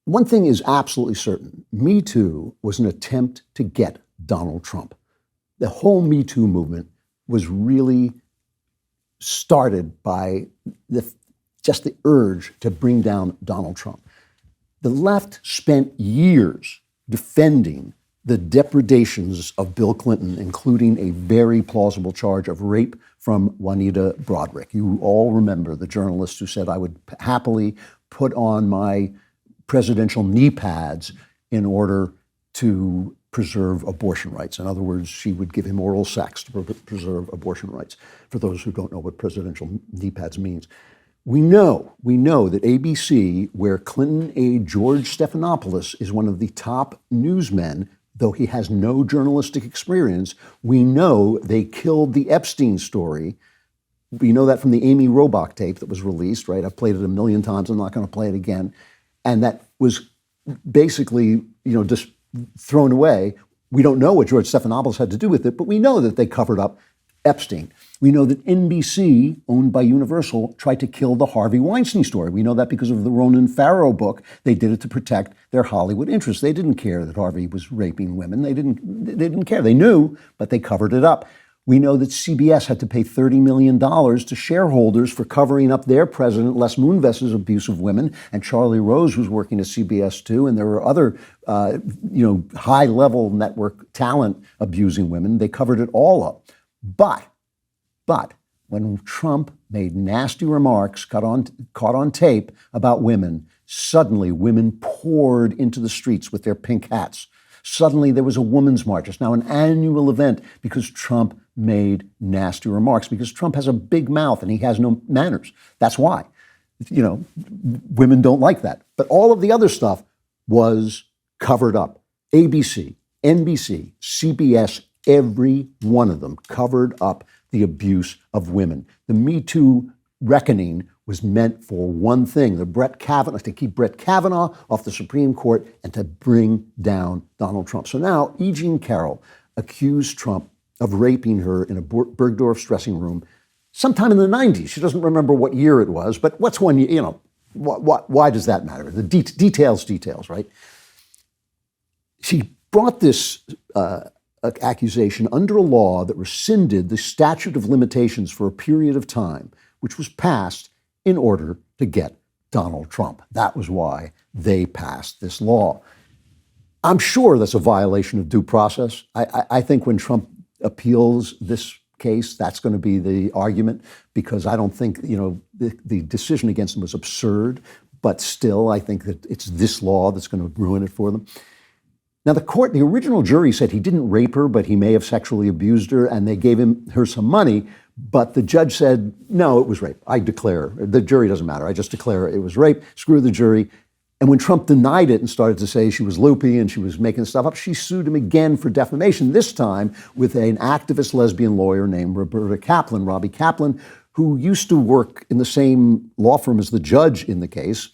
S1: One thing is absolutely certain. MeToo was an attempt to get Donald Trump. The whole MeToo movement was really started by just the urge to bring down Donald Trump. The left spent years defending the depredations of Bill Clinton, including a very plausible charge of rape from Juanita Broaddrick. You all remember the journalist who said, I would happily put on my presidential knee pads in order to preserve abortion rights. In other words, she would give him oral sex to preserve abortion rights, for those who don't know what presidential knee pads means. We know that ABC, where Clinton aide George Stephanopoulos is one of the top newsmen, though he has no journalistic experience, we know they killed the Epstein story. We know that from the Amy Robach tape that was released, right? I've played it a million times. I'm not going to play it again. And that was basically, just thrown away. We don't know what George Stephanopoulos had to do with it, but we know that they covered up Epstein. We know that NBC, owned by Universal, tried to kill the Harvey Weinstein story. We know that because of the Ronan Farrow book. They did it to protect their Hollywood interests. They didn't care that Harvey was raping women. They didn't care. They knew, but they covered it up. We know that CBS had to pay $30 million to shareholders for covering up their president, Les Moonves's abuse of women, and Charlie Rose was working at CBS too, and there were other, high-level network talent abusing women. They covered it all up. But when Trump made nasty remarks caught on tape about women, suddenly women poured into the streets with their pink hats. Suddenly there was a women's march. It's now an annual event because Trump made nasty remarks, because Trump has a big mouth and he has no manners. That's why. Women don't like that. But all of the other stuff was covered up. ABC, NBC, CBS, every one of them covered up the abuse of women. The MeToo reckoning was meant for one thing, to keep Brett Kavanaugh off the Supreme Court and to bring down Donald Trump. So now E. Jean Carroll accused Trump of raping her in a Bergdorf's dressing room sometime in the 90s. She doesn't remember what year it was, but what's one year, why does that matter? The details, right? She brought this accusation under a law that rescinded the statute of limitations for a period of time, which was passed in order to get Donald Trump. That was why they passed this law. I'm sure that's a violation of due process. I think when Trump appeals this case, that's going to be the argument, because I don't think, the decision against him was absurd, but still, I think that it's this law that's going to ruin it for them. Now, the original jury said he didn't rape her, but he may have sexually abused her, and they gave her some money. But the judge said, no, it was rape. I declare, the jury doesn't matter. I just declare it was rape. Screw the jury. And when Trump denied it and started to say she was loopy and she was making stuff up, she sued him again for defamation, this time with an activist lesbian lawyer named Robbie Kaplan, who used to work in the same law firm as the judge in the case.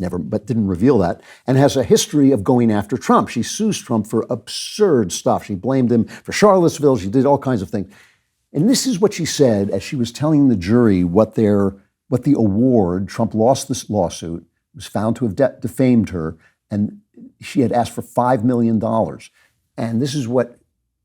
S1: But didn't reveal that, and has a history of going after Trump. She sues Trump for absurd stuff. She blamed him for Charlottesville. She did all kinds of things. And this is what she said as she was telling the jury what the award, Trump lost this lawsuit, was found to have defamed her, and she had asked for $5 million. And this is what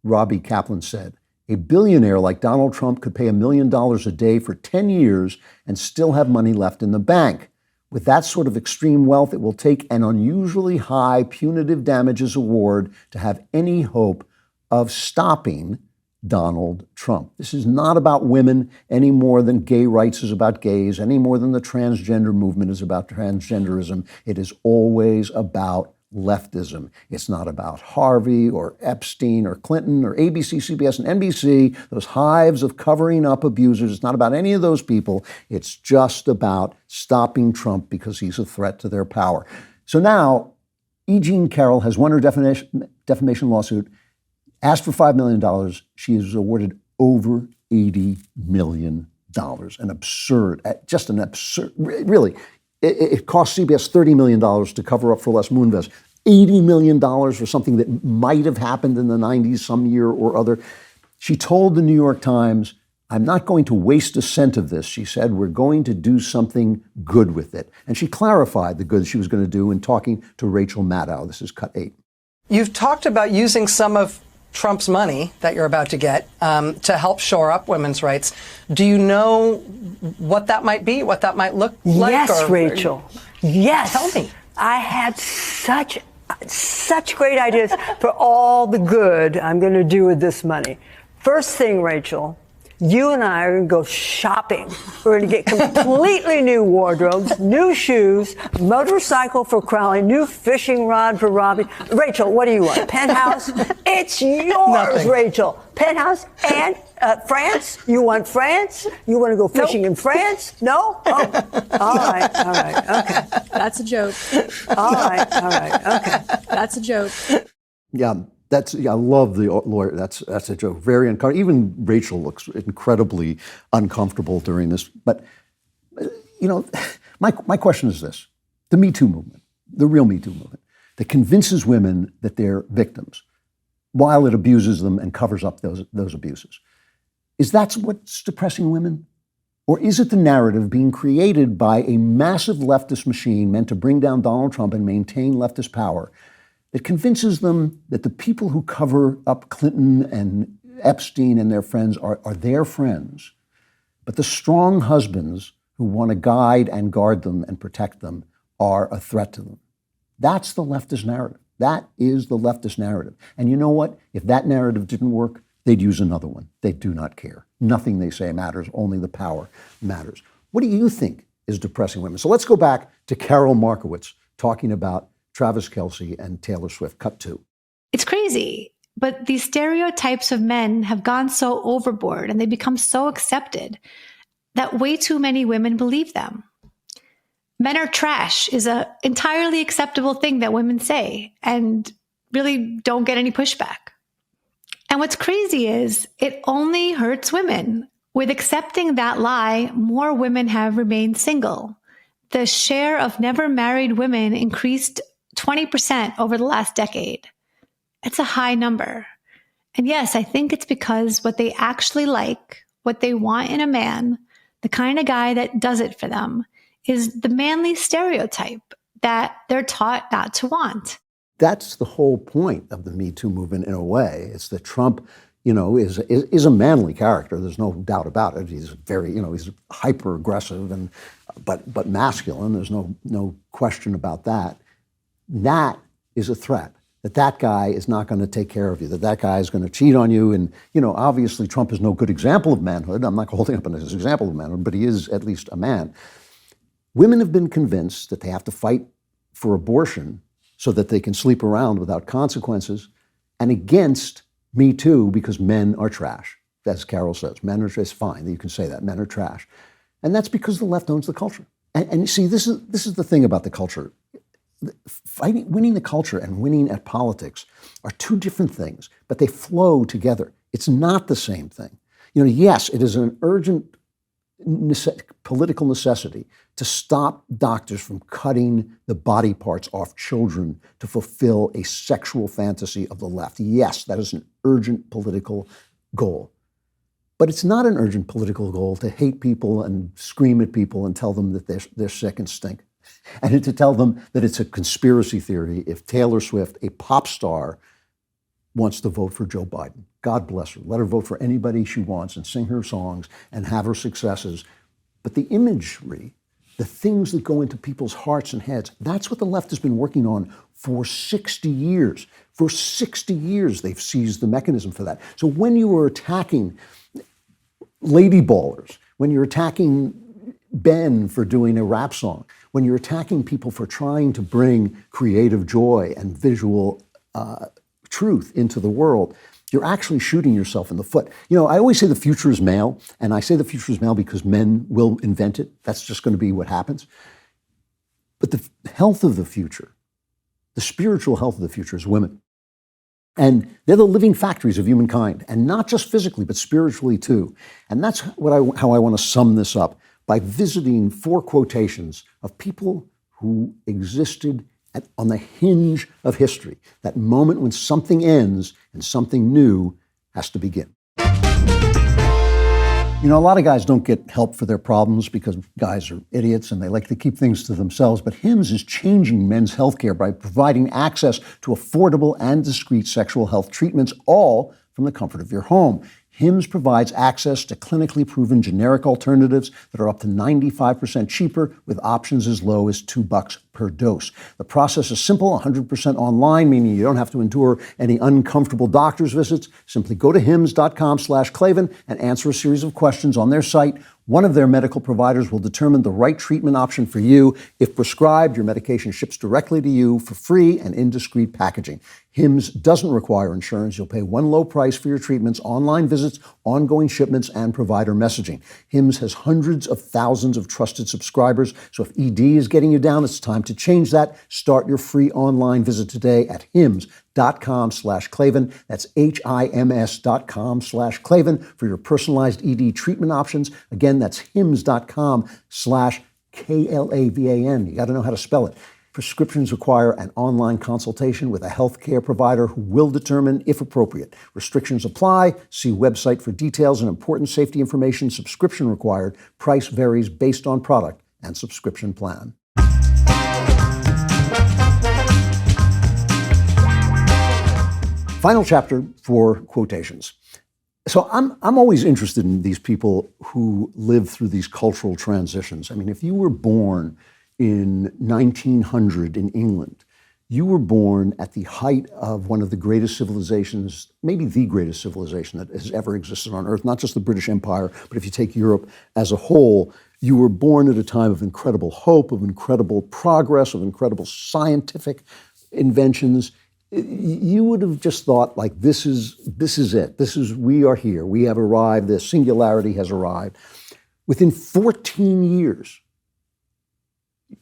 S1: Robbie Kaplan said. A billionaire like Donald Trump could pay $1 million a day for 10 years and still have money left in the bank. With that sort of extreme wealth, it will take an unusually high punitive damages award to have any hope of stopping Donald Trump. This is not about women any more than gay rights is about gays, any more than the transgender movement is about transgenderism. It is always about leftism. It's not about Harvey or Epstein or Clinton or ABC, CBS, and NBC, those hives of covering up abusers. It's not about any of those people. It's just about stopping Trump because he's a threat to their power. So now, E. Jean Carroll has won her defamation lawsuit, asked for $5 million. She is awarded over $80 million. Just an absurd, really. It cost CBS $30 million to cover up for Les Moonves, $80 million for something that might have happened in the 90s some year or other. She told the New York Times, I'm not going to waste a cent of this. She said, we're going to do something good with it. And she clarified the good she was going to do in talking to Rachel Maddow. This is cut 8.
S9: You've talked about using some of Trump's money that you're about to get to help shore up women's rights. Do you know what that might be, what that might look like?
S10: Yes, Rachel. Yes.
S9: Tell me.
S10: I had such great ideas for all the good I'm going to do with this money. First thing, Rachel, you and I are going to go shopping. We're going to get completely new wardrobes, new shoes, motorcycle for Crowley, new fishing rod for Robbie. Rachel, what do you want? Penthouse? It's yours,
S9: Nothing.
S10: Rachel. Penthouse and France? You want France? You want to go fishing in France? No? Oh, all right, okay.
S11: That's a joke.
S10: All right, okay.
S11: That's a joke.
S1: Yeah, I love the lawyer. That's a joke. Very uncomfortable. Even Rachel looks incredibly uncomfortable during this. But, my question is this. The MeToo movement, the real MeToo movement, that convinces women that they're victims while it abuses them and covers up those abuses. Is that what's depressing women? Or is it the narrative being created by a massive leftist machine meant to bring down Donald Trump and maintain leftist power that convinces them that the people who cover up Clinton and Epstein and their friends are their friends, but the strong husbands who want to guide and guard them and protect them are a threat to them? That's the leftist narrative. That is the leftist narrative. And you know what? If that narrative didn't work, they'd use another one. They do not care. Nothing they say matters. Only the power matters. What do you think is depressing women? So let's go back to Carol Markowitz talking about Travis Kelce and Taylor Swift. Cut 2.
S2: It's crazy, but these stereotypes of men have gone so overboard and they become so accepted that way too many women believe them. Men are trash is an entirely acceptable thing that women say and really don't get any pushback. And what's crazy is it only hurts women. With accepting that lie, more women have remained single. The share of never married women increased 20% over the last decade. It's a high number. And yes, I think it's because what they actually like, what they want in a man, the kind of guy that does it for them, is the manly stereotype that they're taught not to want.
S1: That's the whole point of the Me Too movement in a way. It's that Trump, is a manly character. There's no doubt about it. He's very, he's hyper aggressive and but masculine. There's no question about that. That is a threat. That guy is not going to take care of you. That guy is going to cheat on you. And obviously Trump is no good example of manhood. I'm not holding up his example of manhood, but he is at least a man. Women have been convinced that they have to fight for abortion so that they can sleep around without consequences, and against Me Too because men are trash. As Carol says, men are trash. It's fine that you can say that. Men are trash. And that's because the left owns the culture. And you see, this is the thing about the culture. Winning the culture and winning at politics are two different things, but they flow together. It's not the same thing. Yes, it is an urgent political necessity to stop doctors from cutting the body parts off children to fulfill a sexual fantasy of the left. Yes, that is an urgent political goal. But it's not an urgent political goal to hate people and scream at people and tell them that they're sick and stink. And to tell them that it's a conspiracy theory if Taylor Swift, a pop star, wants to vote for Joe Biden. God bless her. Let her vote for anybody she wants and sing her songs and have her successes. But the imagery, the things that go into people's hearts and heads, that's what the left has been working on for 60 years. For 60 years, they've seized the mechanism for that. So when you were attacking lady ballers, when you're attacking Ben for doing a rap song, when you're attacking people for trying to bring creative joy and visual truth into the world, you're actually shooting yourself in the foot. I always say the future is male, and I say the future is male because men will invent it. That's just going to be what happens. But the health of the future, the spiritual health of the future is women. And they're the living factories of humankind, and not just physically, but spiritually too. And that's how I want to sum this up, by visiting 4 quotations of people who existed on the hinge of history, that moment when something ends and something new has to begin. A lot of guys don't get help for their problems because guys are idiots and they like to keep things to themselves. But Hims is changing men's healthcare by providing access to affordable and discreet sexual health treatments, all from the comfort of your home. Hims provides access to clinically proven generic alternatives that are up to 95% cheaper, with options as low as $2 per dose. The process is simple, 100% online, meaning you don't have to endure any uncomfortable doctor's visits. Simply go to hims.com/Klavan and answer a series of questions on their site. One of their medical providers will determine the right treatment option for you. If prescribed, your medication ships directly to you for free and in discreet packaging. Hims doesn't require insurance. You'll pay one low price for your treatments, online visits, ongoing shipments, and provider messaging. Hims has hundreds of thousands of trusted subscribers. So if ED is getting you down, it's time to change that. Start your free online visit today at hims.com/Klavan. That's HIMS.com/Klavan for your personalized ED treatment options. Again, that's hims.com/KLAVAN. You got to know how to spell it. Prescriptions require an online consultation with a healthcare provider who will determine if appropriate. Restrictions apply. See website for details and important safety information. Subscription required. Price varies based on product and subscription plan. Final chapter for Quotations. So I'm always interested in these people who live through these cultural transitions. I mean, if you were born in 1900 in England, you were born at the height of one of the greatest civilizations, maybe the greatest civilization that has ever existed on Earth, not just the British Empire, but if you take Europe as a whole. You were born at a time of incredible hope, of incredible progress, of incredible scientific inventions. You would have just thought, like, this is it. We are here. We have arrived. The singularity has arrived. Within 14 years,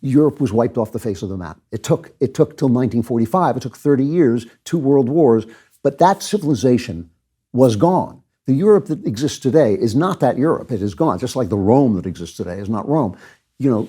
S1: Europe was wiped off the face of the map. It took till 1945. It took 30 years, 2 world wars, but that civilization was gone. The Europe that exists today is not that Europe. It is gone, just like the Rome that exists today is not Rome. You know,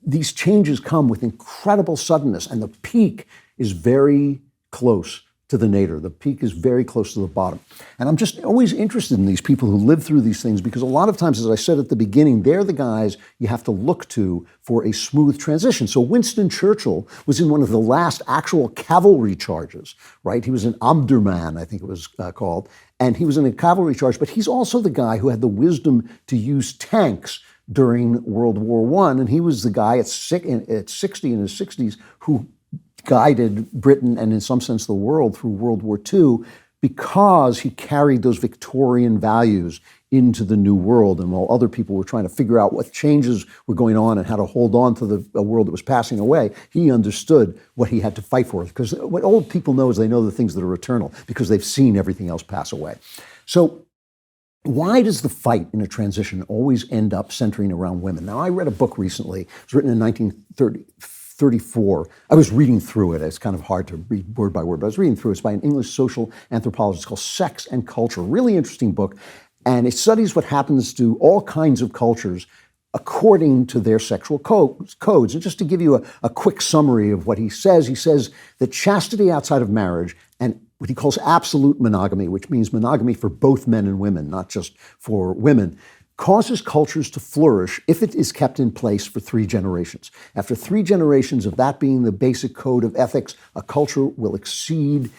S1: these changes come with incredible suddenness, and the peak is very close to the nadir. The peak is very close to the bottom. And I'm just always interested in these people who live through these things, because a lot of times, as I said at the beginning, they're the guys you have to look to for a smooth transition. So Winston Churchill was in one of the last actual cavalry charges, right? He was an Omdurman, I think it was called, and he was in a cavalry charge, but he's also the guy who had the wisdom to use tanks during World War I, and he was the guy at 60 in his 60s who guided Britain and in some sense the world through World War II, because he carried those Victorian values into the new world. And while other people were trying to figure out what changes were going on and how to hold on to a world that was passing away, he understood what he had to fight for. Because what old people know is they know the things that are eternal, because they've seen everything else pass away. So why does the fight in a transition always end up centering around women? Now, I read a book recently. It was written in 1934. I was reading through it. It's kind of hard to read word by word, but I was reading through it. It's by an English social anthropologist called Sex and Culture. Really interesting book. And it studies what happens to all kinds of cultures according to their sexual codes. And just to give you a quick summary of what he says that chastity outside of marriage and what he calls absolute monogamy, which means monogamy for both men and women, not just for women, causes cultures to flourish if it is kept in place for 3 generations. After 3 generations of that being the basic code of ethics, a culture will exceed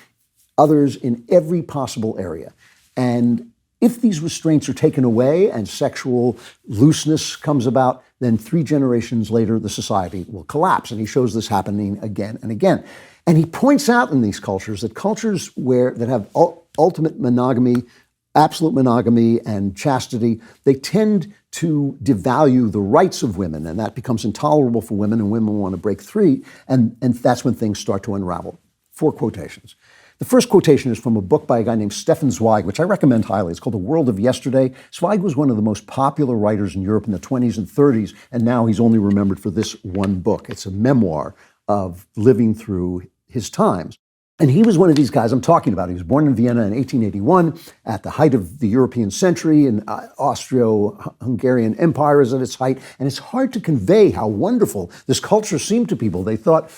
S1: others in every possible area. And if these restraints are taken away and sexual looseness comes about, then 3 generations later, the society will collapse. And he shows this happening again and again. And he points out in these cultures that cultures that have ultimate monogamy, absolute monogamy and chastity, they tend to devalue the rights of women, and that becomes intolerable for women, and women want to break free, and that's when things start to unravel. 4 quotations. The first quotation is from a book by a guy named Stefan Zweig, which I recommend highly. It's called The World of Yesterday. Zweig was one of the most popular writers in Europe in the 20s and 30s, and now he's only remembered for this one book. It's a memoir of living through his times. And he was one of these guys I'm talking about. He was born in Vienna in 1881 at the height of the European century, and Austro-Hungarian Empire is at its height. And it's hard to convey how wonderful this culture seemed to people. They thought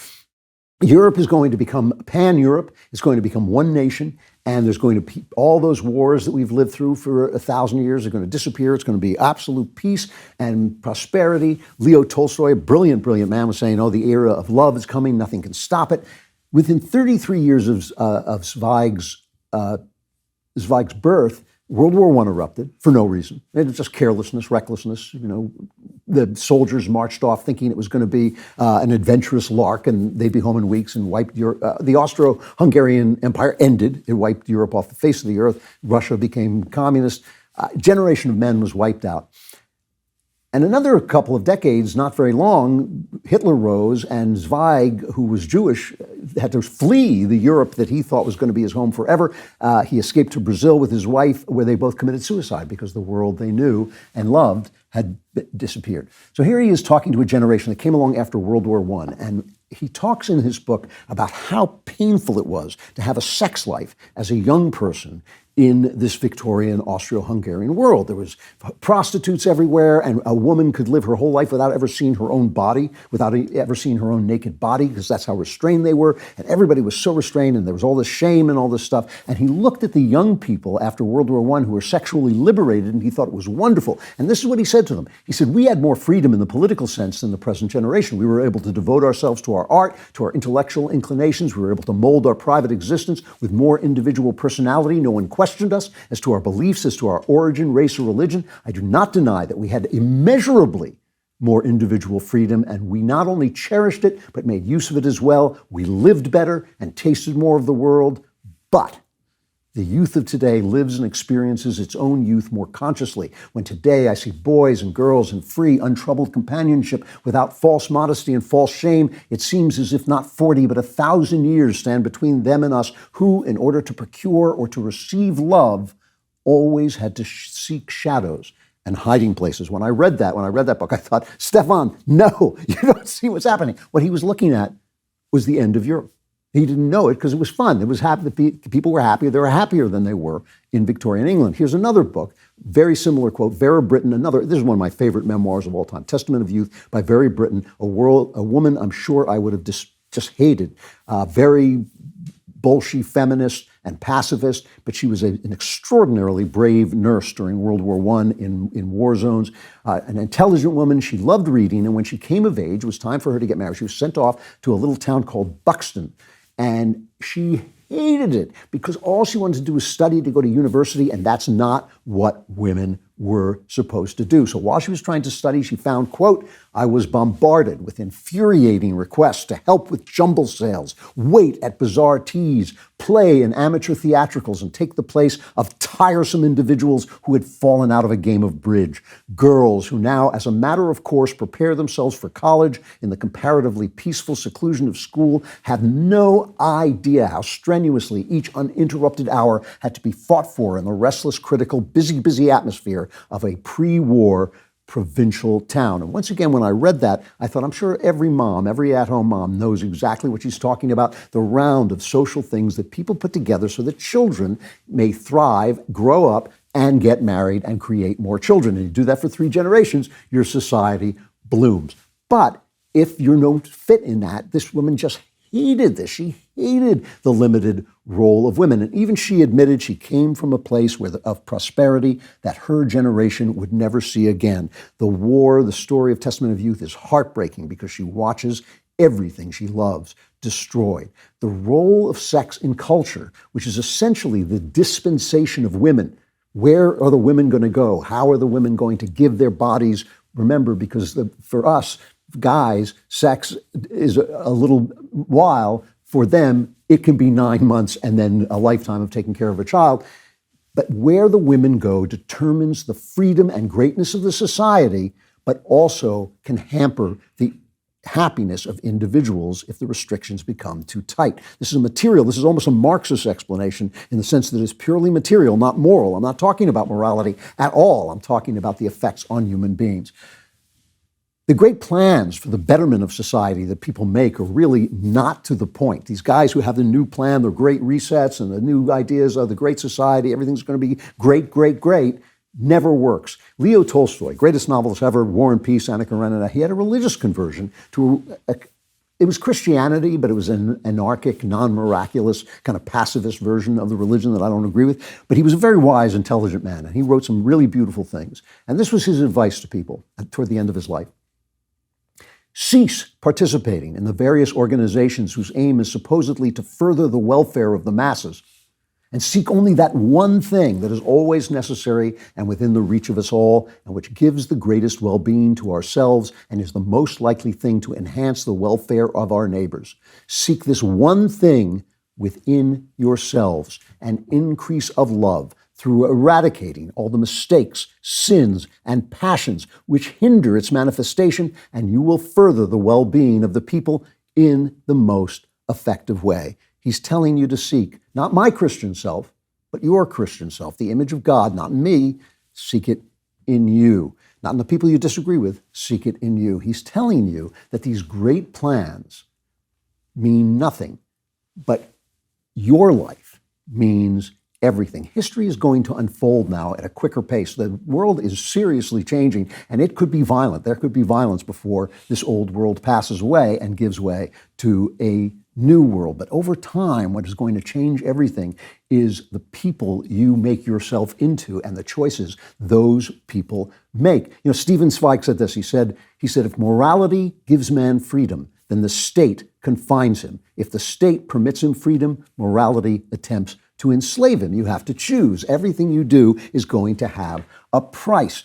S1: Europe is going to become pan-Europe. It's going to become one nation. And there's going to be all those wars that we've lived through for 1,000 years are going to disappear. It's going to be absolute peace and prosperity. Leo Tolstoy, a brilliant, brilliant man, was saying, the era of love is coming. Nothing can stop it. Within 33 years of Zweig's birth, World War I erupted for no reason. It was just carelessness, recklessness. The soldiers marched off thinking it was going to be an adventurous lark, and they'd be home in weeks and wiped Europe. The Austro-Hungarian Empire ended. It wiped Europe off the face of the earth. Russia became communist. A generation of men was wiped out. And another couple of decades, not very long, Hitler rose, and Zweig, who was Jewish, had to flee the Europe that he thought was going to be his home forever. He escaped to Brazil with his wife, where they both committed suicide because the world they knew and loved had disappeared. So here he is talking to a generation that came along after World War I, and he talks in his book about how painful it was to have a sex life as a young person in this Victorian Austro-Hungarian world. There was prostitutes everywhere, and a woman could live her whole life without ever seeing her own body, without ever seeing her own naked body, because that's how restrained they were. And everybody was so restrained, and there was all this shame and all this stuff. And he looked at the young people after World War I who were sexually liberated, and he thought it was wonderful. And this is what he said to them. He said, we had more freedom in the political sense than the present generation. We were able to devote ourselves to our art, to our intellectual inclinations. We were able to mold our private existence with more individual personality. No one questioned us as to our beliefs, as to our origin, race, or religion. I do not deny that we had immeasurably more individual freedom, and we not only cherished it, but made use of it as well. We lived better and tasted more of the world. But the youth of today lives and experiences its own youth more consciously. When today I see boys and girls in free, untroubled companionship without false modesty and false shame, it seems as if not 40 but 1,000 years stand between them and us, who, in order to procure or to receive love, always had to seek shadows and hiding places. When I read that book, I thought, Stefan, no, you don't see what's happening. What he was looking at was the end of Europe. He didn't know it because it was fun. It was happy. The people were happy. They were happier than they were in Victorian England. Here's another book, very similar quote, Vera Brittain, this is one of my favorite memoirs of all time, Testament of Youth by Vera Brittain, a woman I'm sure I would have just hated, very Bolshevik feminist and pacifist, but she was an extraordinarily brave nurse during World War I in war zones, an intelligent woman. She loved reading, and when she came of age, it was time for her to get married. She was sent off to a little town called Buxton, and she hated it because all she wanted to do was study to go to university, and that's not what women were supposed to do. So while she was trying to study, she found, quote, I was bombarded with infuriating requests to help with jumble sales, wait at bazaar teas, play in amateur theatricals, and take the place of tiresome individuals who had fallen out of a game of bridge. Girls who now, as a matter of course, prepare themselves for college in the comparatively peaceful seclusion of school, have no idea how strenuously each uninterrupted hour had to be fought for in the restless, critical, busy atmosphere of a pre-war provincial town. And once again, when I read that, I thought, I'm sure every mom, every at-home mom knows exactly what she's talking about, the round of social things that people put together so that children may thrive, grow up, and get married and create more children. And you do that for 3 generations, your society blooms. But if you don't fit in that, this woman just hated this. She hated the limited role of women. And even she admitted she came from a place of prosperity that her generation would never see again. The war, the story of Testament of Youth, is heartbreaking because she watches everything she loves destroyed. The role of sex in culture, which is essentially the dispensation of women. Where are the women going to go? How are the women going to give their bodies? Remember, because for us, guys, sex is a little while. For them, it can be 9 months and then a lifetime of taking care of a child. But where the women go determines the freedom and greatness of the society, but also can hamper the happiness of individuals if the restrictions become too tight. This is almost a Marxist explanation in the sense that it's purely material, not moral. I'm not talking about morality at all. I'm talking about the effects on human beings. The great plans for the betterment of society that people make are really not to the point. These guys who have the new plan, the great resets and the new ideas of the great society, everything's going to be great, never works. Leo Tolstoy, greatest novelist ever, War and Peace, Anna Karenina, he had a religious conversion to it was Christianity, but it was an anarchic, non-miraculous, kind of pacifist version of the religion that I don't agree with. But he was a very wise, intelligent man, and he wrote some really beautiful things. And this was his advice to people toward the end of his life. Cease participating in the various organizations whose aim is supposedly to further the welfare of the masses, and seek only that one thing that is always necessary and within the reach of us all, and which gives the greatest well-being to ourselves and is the most likely thing to enhance the welfare of our neighbors. Seek this one thing within yourselves, an increase of love, through eradicating all the mistakes, sins, and passions which hinder its manifestation, and you will further the well-being of the people in the most effective way. He's telling you to seek not my Christian self, but your Christian self, the image of God, not in me. Seek it in you. Not in the people you disagree with, seek it in you. He's telling you that these great plans mean nothing, but your life means everything. History is going to unfold now at a quicker pace. The world is seriously changing, and it could be violent. There could be violence before this old world passes away and gives way to a new world. But over time, what is going to change everything is the people you make yourself into and the choices those people make. You know, Stephen Zweig said this. He said, if morality gives man freedom, then the state confines him. If the state permits him freedom, morality attempts to enslave him. You have to choose. Everything you do is going to have a price.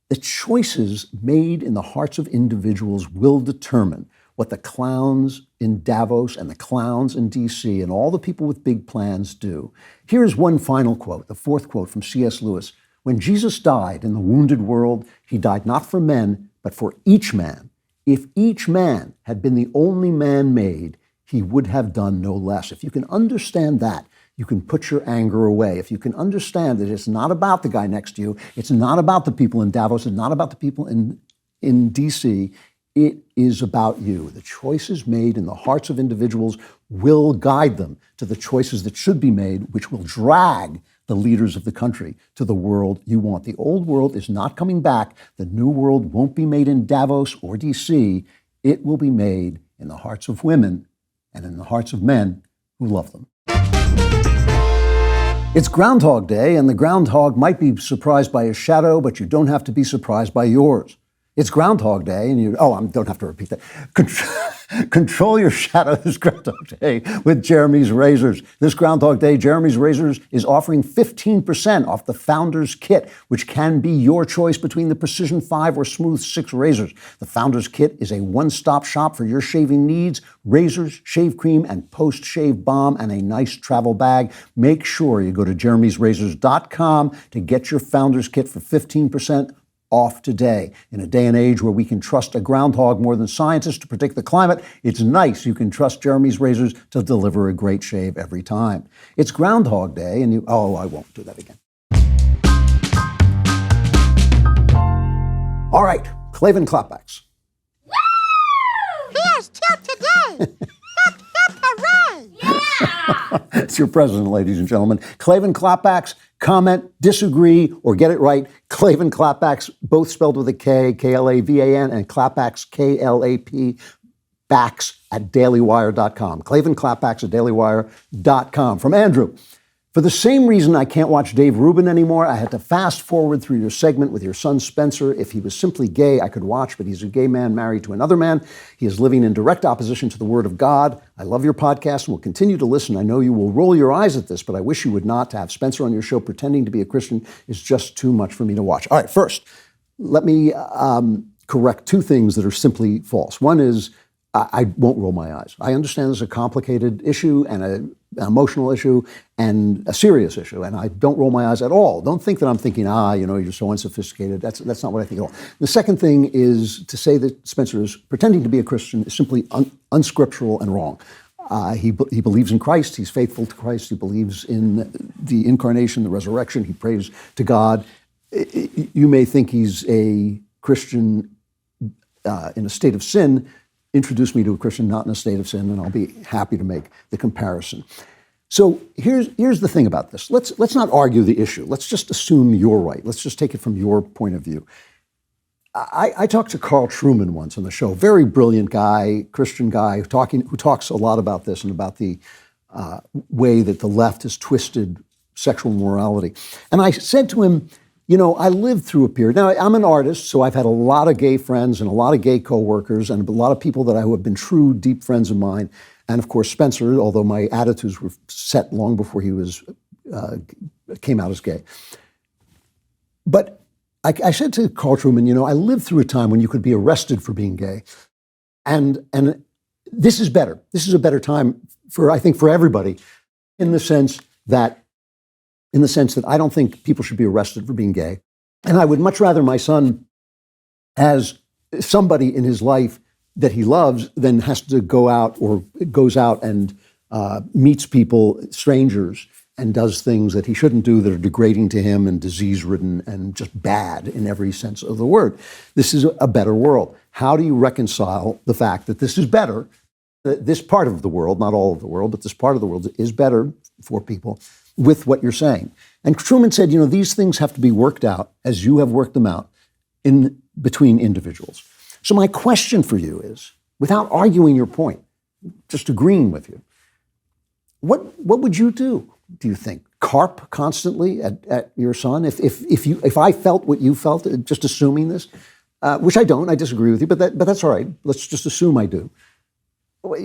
S1: The choices made in the hearts of individuals will determine what the clowns in Davos and the clowns in DC and all the people with big plans do. Here's one final quote, the fourth quote from C.S. Lewis. When Jesus died in the wounded world, he died not for men, but for each man. If each man had been the only man made, he would have done no less. If you can understand that, you can put your anger away. If you can understand that it's not about the guy next to you, it's not about the people in Davos, it's not about the people in DC, it is about you. The choices made in the hearts of individuals will guide them to the choices that should be made, which will drag the leaders of the country to the world you want. The old world is not coming back. The new world won't be made in Davos or DC. It will be made in the hearts of women and in the hearts of men who love them. It's Groundhog Day, and the groundhog might be surprised by his shadow, but you don't have to be surprised by yours. It's Groundhog Day, and I don't have to repeat that. Control your shadow this Groundhog Day with Jeremy's Razors. This Groundhog Day, Jeremy's Razors is offering 15% off the Founders Kit, which can be your choice between the Precision 5 or Smooth 6 razors. The Founders Kit is a one-stop shop for your shaving needs, razors, shave cream, and post-shave balm, and a nice travel bag. Make sure you go to jeremysrazors.com to get your Founders Kit for 15% off today. In a day and age where we can trust a groundhog more than scientists to predict the climate, it's nice you can trust Jeremy's Razors to deliver a great shave every time. It's Groundhog Day, and I won't do that again. All right, Klavan Klapbacks.
S3: Here's till today. Hip, hip, hooray.
S1: Yeah! It's your president, ladies and gentlemen. Klavan Klapbacks. Comment, disagree, or get it right. Klavan Klapbacks, both spelled with a K, Klavan, and Klapbacks, Klap, backs at DailyWire.com. Klavan Klapbacks at DailyWire.com. From Andrew. For the same reason I can't watch Dave Rubin anymore, I had to fast forward through your segment with your son Spencer. If he was simply gay, I could watch, but he's a gay man married to another man. He is living in direct opposition to the Word of God. I love your podcast and will continue to listen. I know you will roll your eyes at this, but I wish you would not. To have Spencer on your show pretending to be a Christian is just too much for me to watch. All right, first, let me correct two things that are simply false. One is I won't roll my eyes. I understand this is a complicated issue and an emotional issue and a serious issue, and I don't roll my eyes at all. Don't think that I'm thinking, you're so unsophisticated. That's not what I think at all. The second thing is to say that Spencer is pretending to be a Christian is simply unscriptural and wrong. He believes in Christ. He's faithful to Christ. He believes in the incarnation, the resurrection. He prays to God. You may think he's a Christian in a state of sin. Introduce me to a Christian not in a state of sin, and I'll be happy to make the comparison. So here's the thing about this. Let's not argue the issue. Let's just assume you're right. Let's just take it from your point of view. I talked to Carl Trueman once on the show, very brilliant guy, Christian guy, who talks a lot about this and about the way that the left has twisted sexual morality. And I said to him, I lived through a period. Now, I'm an artist, so I've had a lot of gay friends and a lot of gay coworkers and a lot of people who have been true, deep friends of mine. And of course, Spencer, although my attitudes were set long before he came out as gay. But I said to Carl Trueman, I lived through a time when you could be arrested for being gay. And this is better. This is a better time I think, for everybody, in the sense that I don't think people should be arrested for being gay. And I would much rather my son has somebody in his life that he loves then has to go out or goes out and meets people, strangers, and does things that he shouldn't do that are degrading to him and disease-ridden and just bad in every sense of the word. This is a better world. How do you reconcile the fact that this is better, that this part of the world, not all of the world, but this part of the world is better for people with what you're saying? And Truman said, these things have to be worked out as you have worked them out in between individuals. So my question for you is, without arguing your point, just agreeing with you, what would you do you think? Carp constantly at your son? If I felt what you felt, just assuming this, which I don't, I disagree with you, but that's all right. Let's just assume I do.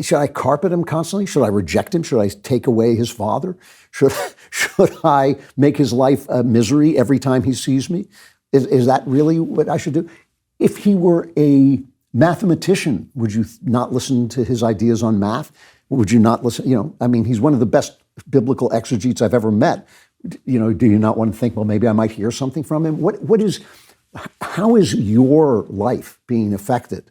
S1: Should I carpet him constantly? Should I reject him? Should I take away his father? Should I make his life a misery every time he sees me? Is that really what I should do? If he were a mathematician, would you not listen to his ideas on math? Would you not listen? He's one of the best biblical exegetes I've ever met. Do you not want to think, well, maybe I might hear something from him? How is your life being affected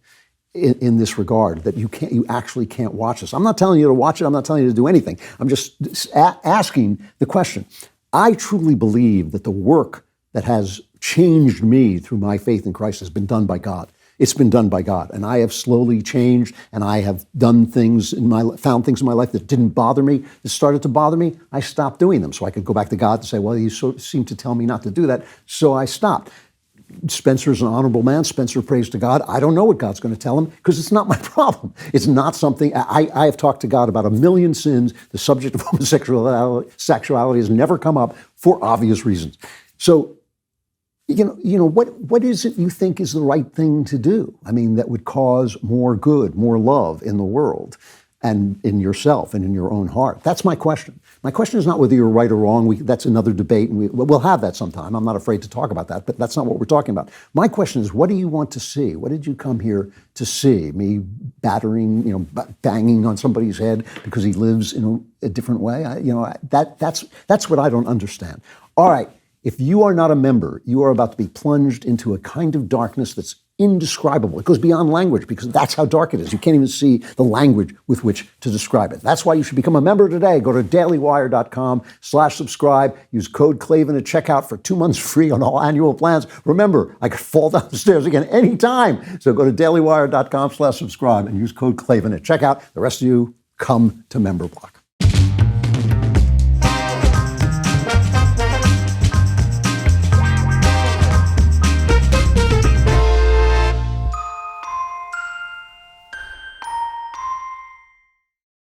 S1: in this regard that you actually can't watch this? I'm not telling you to watch it. I'm not telling you to do anything. I'm just asking the question. I truly believe that the work that has changed me through my faith in Christ has been done by God. It's been done by God. And I have slowly changed, and I have found things in my life that didn't bother me, that started to bother me. I stopped doing them. So I could go back to God and say, well, you seem to tell me not to do that. So I stopped. Spencer's an honorable man. Spencer prays to God. I don't know what God's going to tell him because it's not my problem. It's not something, I have talked to God about 1 million sins. The subject of sexuality has never come up for obvious reasons. So, what is it you think is the right thing to do? That would cause more good, more love in the world and in yourself and in your own heart. That's my question. My question is not whether you're right or wrong. That's another debate, and we'll have that sometime. I'm not afraid to talk about that, but that's not what we're talking about. My question is, what do you want to see? What did you come here to see? Me battering, banging on somebody's head because he lives in a different way? That's what I don't understand. All right. If you are not a member, you are about to be plunged into a kind of darkness that's indescribable. It goes beyond language because that's how dark it is. You can't even see the language with which to describe it. That's why you should become a member today. Go to dailywire.com/subscribe. Use code Klavan at checkout for 2 months free on all annual plans. Remember, I could fall down the stairs again anytime. So go to dailywire.com/subscribe and use code Klavan at checkout. The rest of you, come to Member Block.